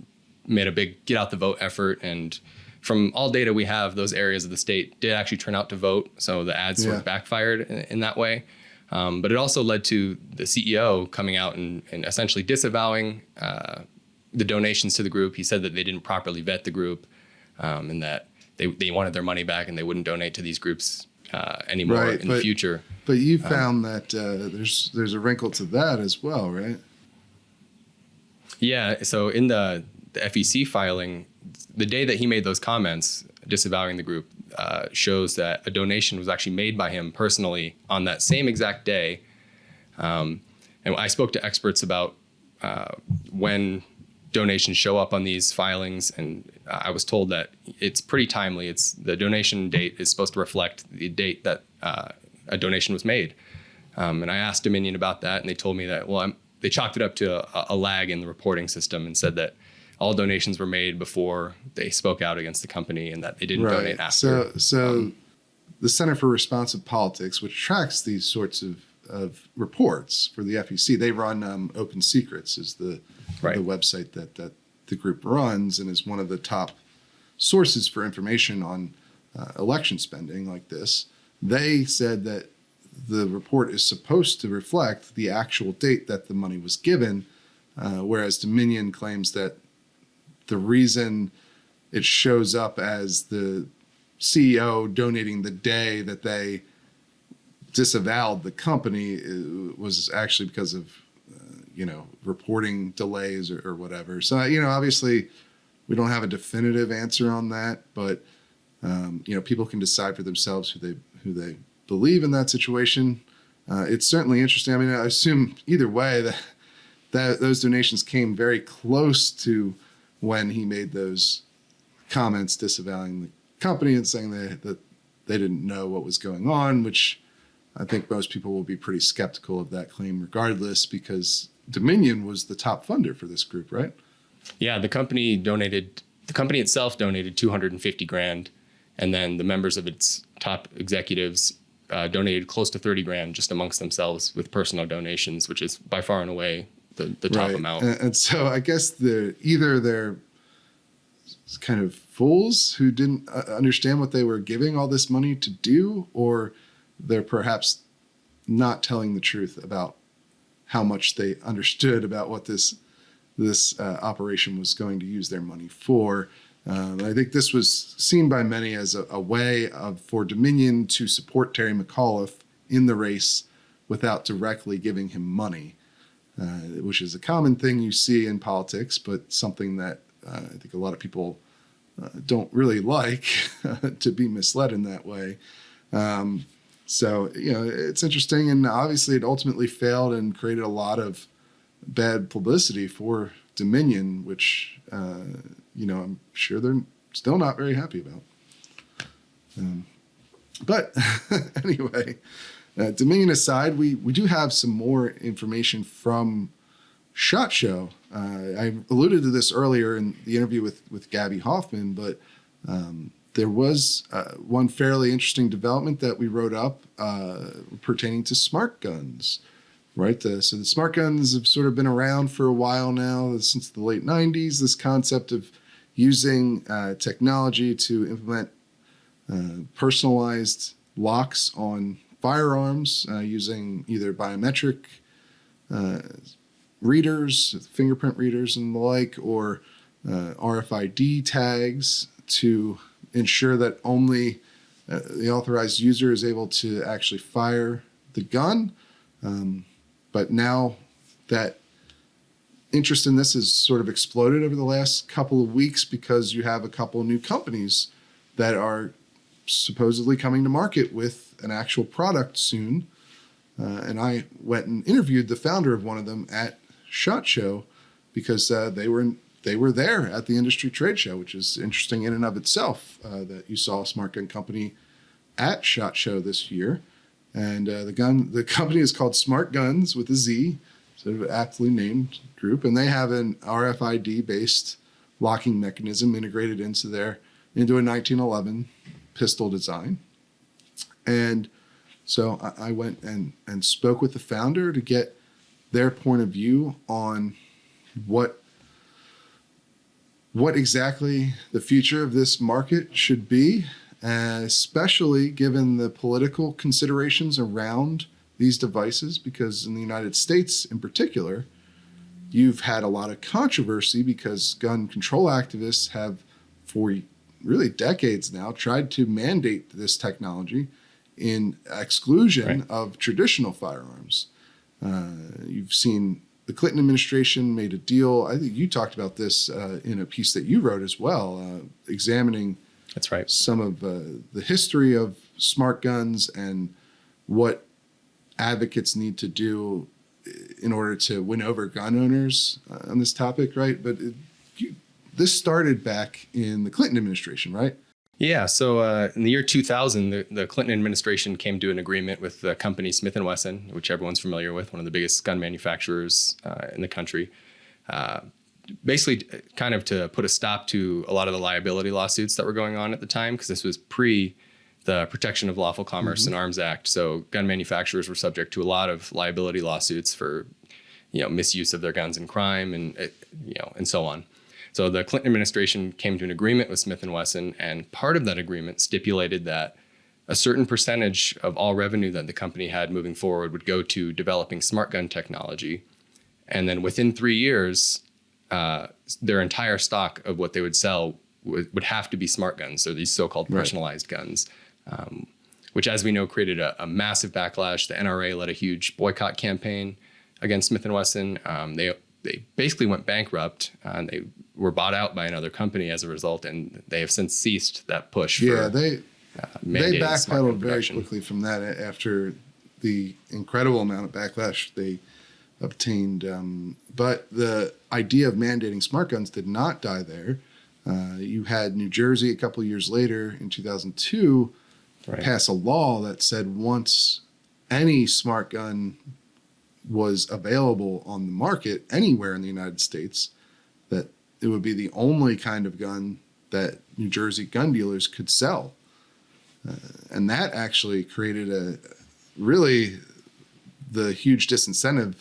made a big get out the vote effort. And from all data we have, those areas of the state did actually turn out to vote. So the ads sort of backfired in that way. But it also led to the CEO coming out and essentially disavowing the donations to the group. He said that they didn't properly vet the group and that they wanted their money back and they wouldn't donate to these groups anymore in the future. But you found that there's a wrinkle to that as well, right? Yeah. So in the FEC filing, the day that he made those comments disavowing the group shows that a donation was actually made by him personally on that same exact day. And I spoke to experts about when donations show up on these filings, and I was told that it's pretty timely. It's the donation date is supposed to reflect the date that a donation was made. And I asked Dominion about that, and they told me that, they chalked it up to a lag in the reporting system and said that all donations were made before they spoke out against the company and that they didn't donate after. So the Center for Responsive Politics, which tracks these sorts of reports for the FEC, they run Open Secrets, is the website that the group runs, and is one of the top sources for information on election spending like this. They said that the report is supposed to reflect the actual date that the money was given, whereas Dominion claims that the reason it shows up as the CEO donating the day that they disavowed the company was actually because of reporting delays or whatever. So obviously we don't have a definitive answer on that, but people can decide for themselves who they believe in that situation. It's certainly interesting. I mean, I assume either way that those donations came very close to when he made those comments disavowing the company and saying that they didn't know what was going on, which I think most people will be pretty skeptical of that claim regardless, because Dominion was the top funder for this group, right? Yeah, the company itself donated $250,000, and then the members of its top executives donated close to $30,000 just amongst themselves with personal donations, which is by far and away the top amount. And so I guess they're kind of fools who didn't understand what they were giving all this money to do, or they're perhaps not telling the truth about how much they understood about what this operation was going to use their money for. I think this was seen by many as a way for Dominion to support Terry McAuliffe in the race without directly giving him money, which is a common thing you see in politics, but something that I think a lot of people don't really like to be misled in that way. So, it's interesting. And obviously it ultimately failed and created a lot of bad publicity for Dominion, which, I'm sure they're still not very happy about. But anyway, Dominion aside, we do have some more information from SHOT Show. I alluded to this earlier in the interview with Gabby Hoffman, but there was one fairly interesting development that we wrote up pertaining to smart guns, right? So the smart guns have sort of been around for a while now, since the late 90s, this concept of using technology to implement personalized locks on firearms using either biometric readers, fingerprint readers and the like, or RFID tags to ensure that only the authorized user is able to actually fire the gun. But now that interest in this has sort of exploded over the last couple of weeks, because you have a couple of new companies that are supposedly coming to market with an actual product soon. And I went and interviewed the founder of one of them at SHOT Show, because they were there at the industry trade show, which is interesting in and of itself, that you saw a smart gun company at SHOT Show this year. And the company is called Smart Guns with a Z, sort of aptly named group, and they have an RFID based locking mechanism integrated into a 1911 pistol design. And so I went and spoke with the founder to get their point of view on what exactly the future of this market should be, especially given the political considerations around these devices, because in the United States in particular, you've had a lot of controversy because gun control activists have, for really decades now, tried to mandate this technology in exclusion of traditional firearms. You've seen the Clinton administration made a deal. I think you talked about this in a piece that you wrote as well, examining That's right. some of the history of smart guns and what advocates need to do in order to win over gun owners on this topic, right? But this started back in the Clinton administration, right? Yeah. So in the year 2000, the Clinton administration came to an agreement with the company Smith & Wesson, which everyone's familiar with, one of the biggest gun manufacturers in the country. Basically, kind of to put a stop to a lot of the liability lawsuits that were going on at the time, because this was pre the Protection of Lawful Commerce and Arms Act. So gun manufacturers were subject to a lot of liability lawsuits for, misuse of their guns in crime and so on. So the Clinton administration came to an agreement with Smith & Wesson, and part of that agreement stipulated that a certain percentage of all revenue that the company had moving forward would go to developing smart gun technology. And then within 3 years, their entire stock of what they would sell would have to be smart guns. So these so-called personalized guns, which, as we know, created a massive backlash. The NRA led a huge boycott campaign against Smith & Wesson. They basically went bankrupt, and they were bought out by another company as a result, and they have since ceased that push. They backpedaled very quickly from that after the incredible amount of backlash they obtained. But the idea of mandating smart guns did not die there. You had New Jersey a couple of years later in 2002 pass a law that said once any smart gun was available on the market anywhere in the United States, that it would be the only kind of gun that New Jersey gun dealers could sell. And that actually created the huge disincentive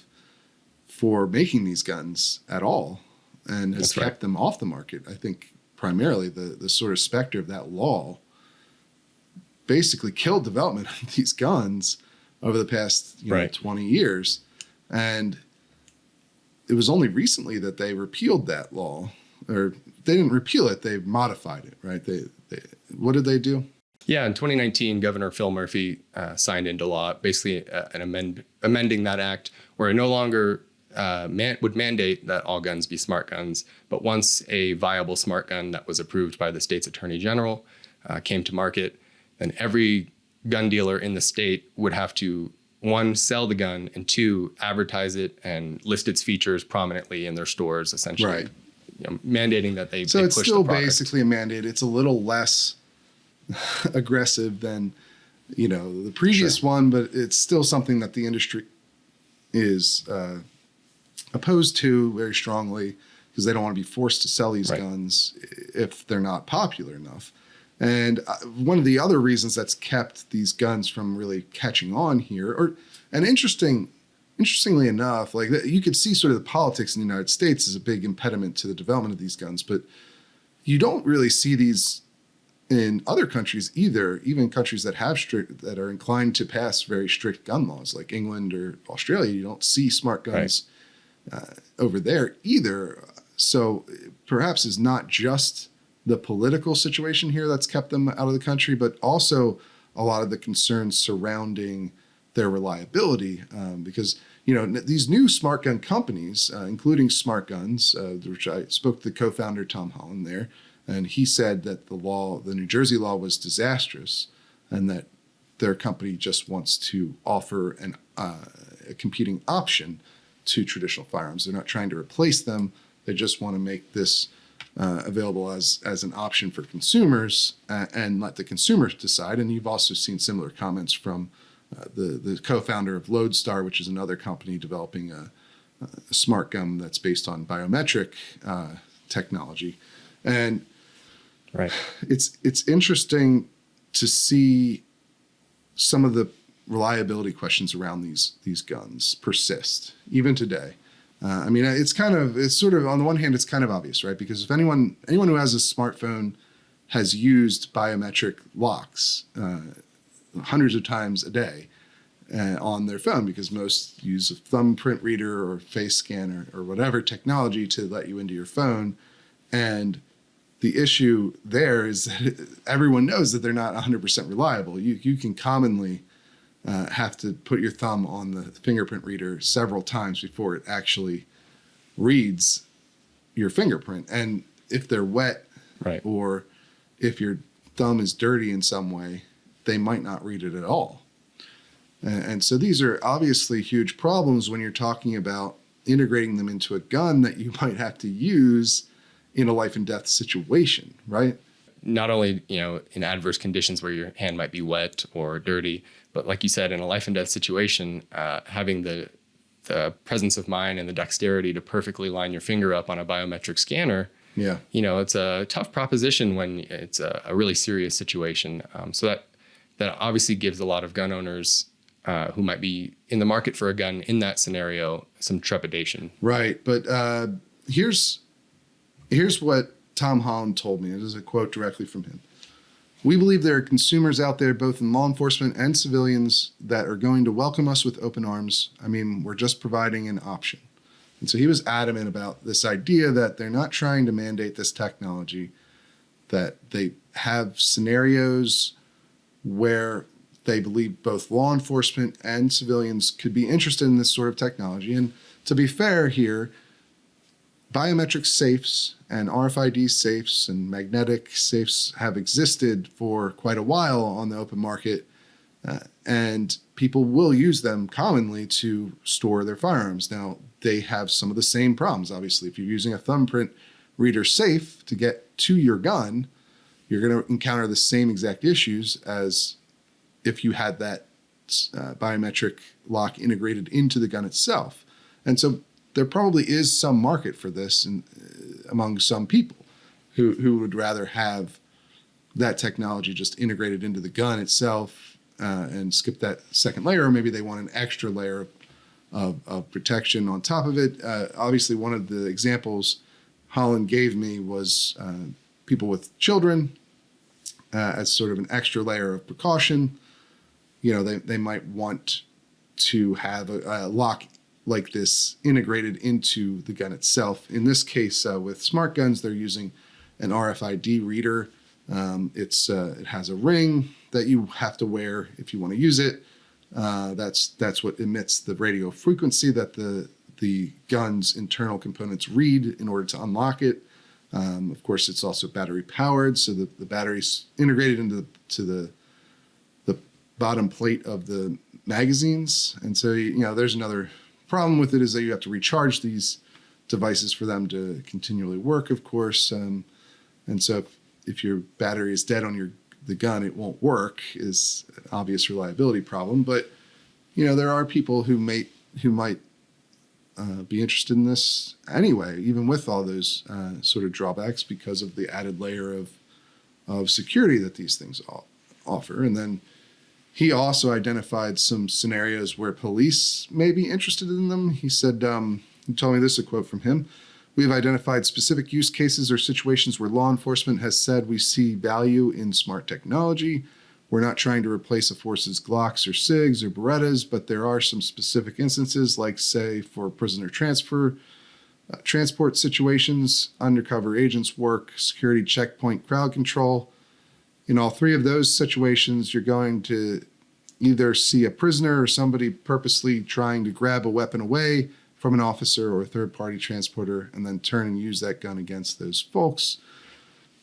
for making these guns at all, and has kept them off the market. I think primarily the sort of specter of that law basically killed development of these guns over the past 20 years. And it was only recently that they repealed that law, or they didn't repeal it, they modified it, right? They what did they do? Yeah, in 2019, Governor Phil Murphy signed into law basically amending that act, where it no longer would mandate that all guns be smart guns, but once a viable smart gun that was approved by the state's attorney general came to market, then every gun dealer in the state would have to, one, sell the gun, and two, advertise it and list its features prominently in their stores, essentially, mandating that they So they it's push still the product. basically a mandate. It's a little less aggressive than the previous one, but it's still something that the industry is opposed to very strongly, because they don't want to be forced to sell these guns if they're not popular enough. And one of the other reasons that's kept these guns from really catching on here, interestingly enough, like you could see sort of the politics in the United States as a big impediment to the development of these guns, but you don't really see these in other countries either, even countries that that are inclined to pass very strict gun laws like England or Australia. You don't see smart guns over there either. So perhaps it's not just the political situation here that's kept them out of the country, but also a lot of the concerns surrounding their reliability, because these new smart gun companies, including Smart Guns, which I spoke to the co-founder Tom Holland there, and he said that the New Jersey law was disastrous, and that their company just wants to offer a competing option to traditional firearms. They're not trying to replace them. They just want to make this available as an option for consumers, and let the consumers decide. And you've also seen similar comments from the co-founder of Lodestar, which is another company developing a smart gun that's based on biometric technology. And it's interesting to see some of the reliability questions around these guns persist even today. It's sort of, on the one hand, it's kind of obvious, right? Because if anyone who has a smartphone has used biometric locks hundreds of times a day on their phone, because most use a thumbprint reader or face scanner or whatever technology to let you into your phone. And the issue there is that everyone knows that they're not 100% reliable. You can commonly have to put your thumb on the fingerprint reader several times before it actually reads your fingerprint. And if they're wet, or if your thumb is dirty in some way, they might not read it at all. And so these are obviously huge problems when you're talking about integrating them into a gun that you might have to use in a life and death situation, right? Not only, in adverse conditions where your hand might be wet or dirty, but like you said, in a life and death situation, having the presence of mind and the dexterity to perfectly line your finger up on a biometric scanner, it's a tough proposition when it's a really serious situation. So that that obviously gives a lot of gun owners who might be in the market for a gun in that scenario some trepidation. Right. But here's what Tom Holland told me. It is a quote directly from him. We believe there are consumers out there, both in law enforcement and civilians, that are going to welcome us with open arms. I mean, we're just providing an option. And so he was adamant about this idea that they're not trying to mandate this technology, that they have scenarios where they believe both law enforcement and civilians could be interested in this sort of technology. And to be fair here, biometric safes and RFID safes and magnetic safes have existed for quite a while on the open market, and people will use them commonly to store their firearms. Now, they have some of the same problems. Obviously, if you're using a thumbprint reader safe to get to your gun, you're going to encounter the same exact issues as if you had that biometric lock integrated into the gun itself. And so there probably is some market for this among some people who would rather have that technology just integrated into the gun itself and skip that second layer, or maybe they want an extra layer of protection on top of it. Obviously, one of the examples Holland gave me was people with children as sort of an extra layer of precaution. You know, they might want to have a lock like this integrated into the gun itself. In this case, with smart guns, they're using an RFID reader. It has a ring that you have to wear if you want to use it. That's what emits the radio frequency that the gun's internal components read in order to unlock it. Of course, it's also battery powered, so the battery's integrated into the bottom plate of the magazines. And so, you know, there's another problem with it, is that you have to recharge these devices for them to continually work, of course. And so if your battery is dead on the gun, it won't work, is an obvious reliability problem. But, you know, there are people who might be interested in this anyway, even with all those sort of drawbacks, because of the added layer of security that these things offer. And then he also identified some scenarios where police may be interested in them. He said, he told me this, a quote from him: "We have identified specific use cases or situations where law enforcement has said we see value in smart technology. We're not trying to replace a force's Glocks or SIGs or Berrettas, but there are some specific instances, like, say, for prisoner transport situations, undercover agents work, security checkpoint, crowd control. In all three of those situations, you're going to either see a prisoner or somebody purposely trying to grab a weapon away from an officer or a third-party transporter and then turn and use that gun against those folks."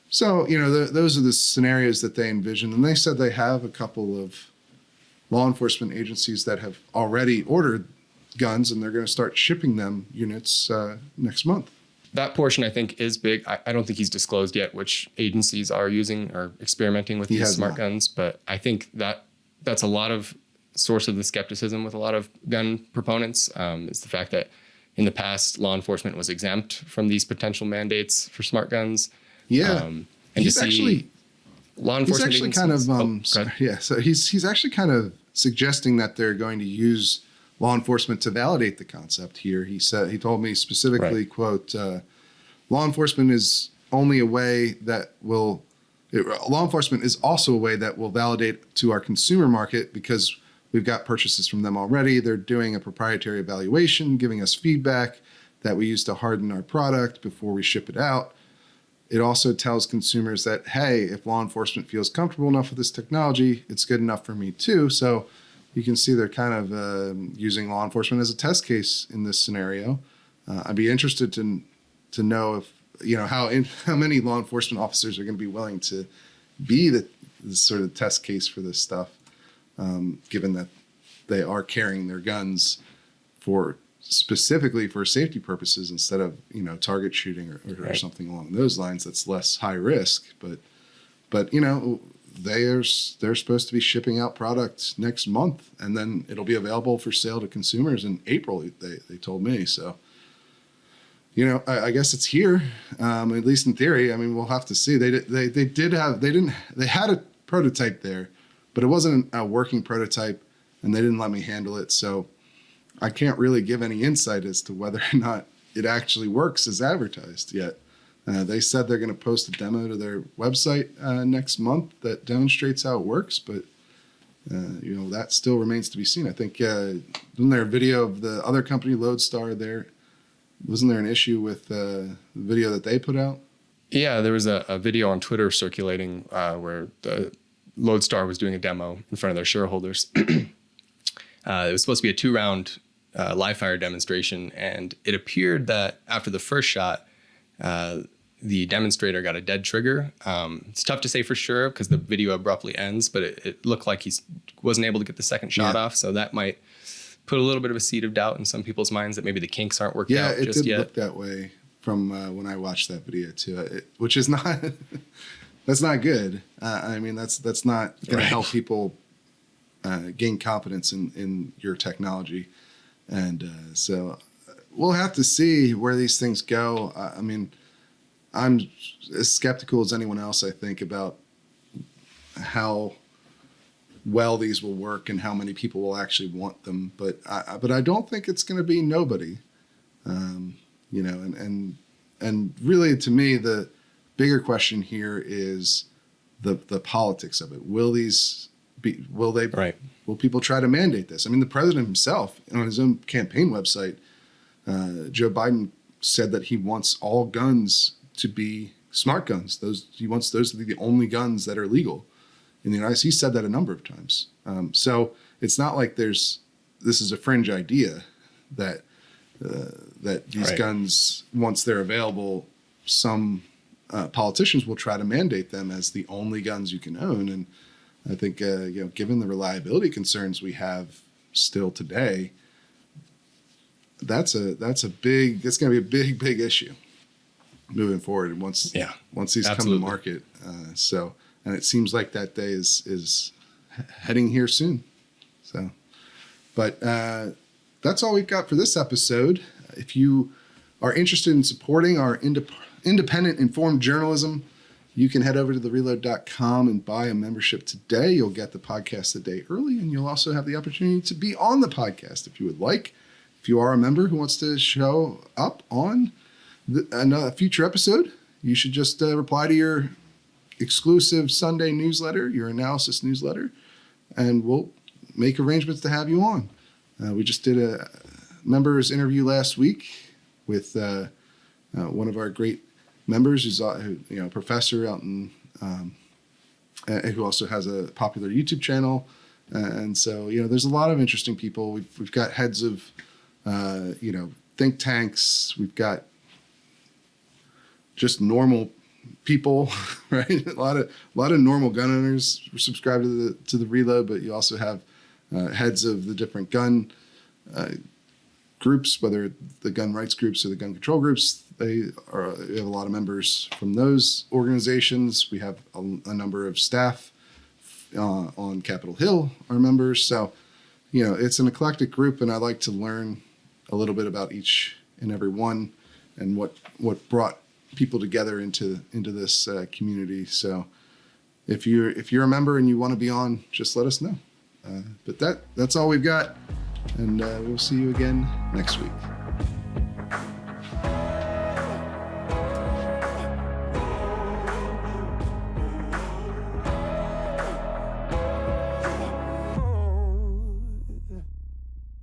So, you know, those are the scenarios that they envision. And they said they have a couple of law enforcement agencies that have already ordered guns, and they're going to start shipping them units next month. That portion, I think, is big. I don't think he's disclosed yet which agencies are using or experimenting with these smart guns, but I think that's a lot of source of the skepticism with a lot of gun proponents, is the fact that in the past, law enforcement was exempt from these potential mandates for smart guns. Yeah. And he's actually law enforcement he's actually he's actually kind of suggesting that they're going to use law enforcement to validate the concept here. He told me specifically, right, quote, law enforcement is only a way that will, law enforcement is also a way that will validate to our consumer market, because we've got purchases from them already. They're doing a proprietary evaluation, giving us feedback that we use to harden our product before we ship it out. It also tells consumers that, hey, if law enforcement feels comfortable enough with this technology, it's good enough for me too. So you can see they're kind of using law enforcement as a test case in this scenario. I'd be interested to know if, you know, how many law enforcement officers are going to be willing to be the sort of test case for this stuff, given that they are carrying their guns specifically for safety purposes instead of, you know, target shooting or something along those lines that's less high risk. But you know, they're supposed to be shipping out products next month, and then it'll be available for sale to consumers in April, they told me. So, you know, I guess it's here, at least in theory. I mean, we'll have to see. They had a prototype there but it wasn't a working prototype, and they didn't let me handle it. So I can't really give any insight as to whether or not it actually works as advertised yet. They said they're going to post a demo to their website next month that demonstrates how it works, but that still remains to be seen. I think wasn't there a video of the other company, Lodestar? Wasn't there an issue with the video that they put out? Yeah, there was a video on Twitter circulating where the Lodestar was doing a demo in front of their shareholders. It was supposed to be a 2-round live fire demonstration, and it appeared that after the first shot, the demonstrator got a dead trigger. It's tough to say for sure because the video abruptly ends, but it looked like he wasn't able to get the second shot off. So that might put a little bit of a seed of doubt in some people's minds that maybe the kinks aren't worked out just yet. Yeah, it did look that way from when I watched that video too, which is not, that's not good. I mean, that's not going to help people gain confidence in your technology. And so we'll have to see where these things go. I mean, I'm as skeptical as anyone else, I think, about how well these will work and how many people will actually want them. But I don't think it's going to be nobody, and really to me, the bigger question here is the politics of it. Will people try to mandate this? I mean, the president himself on his own campaign website, Joe Biden said that he wants all guns to be smart guns. He wants those to be the only guns that are legal in the United States. He said that a number of times. So it's not like this is a fringe idea that these guns, once they're available, some politicians will try to mandate them as the only guns you can own. And I think, given the reliability concerns we have still today, it's going to be a big issue moving forward once these come to market. And it seems like that day is heading here soon. So, but that's all we've got for this episode. If you are interested in supporting our independent, informed journalism, you can head over to thereload.com and buy a membership today. You'll get the podcast a day early, and you'll also have the opportunity to be on the podcast if you would like. If you are a member who wants to show up on a future episode, you should just reply to your exclusive Sunday newsletter, your analysis newsletter, and we'll make arrangements to have you on. We just did a members interview last week with one of our great members who's a professor out in who also has a popular YouTube channel. And so, there's a lot of interesting people. We've got heads of, think tanks. We've got just normal people, right? A lot of normal gun owners subscribe to the Reload, but you also have heads of the different gun groups, whether the gun rights groups or the gun control groups. We have a lot of members from those organizations. We have a number of staff on Capitol Hill are members. So, it's an eclectic group, and I like to learn a little bit about each and every one and what brought people together into this community. So if you're a member and you want to be on, just let us know. But that's all we've got, and we'll see you again next week.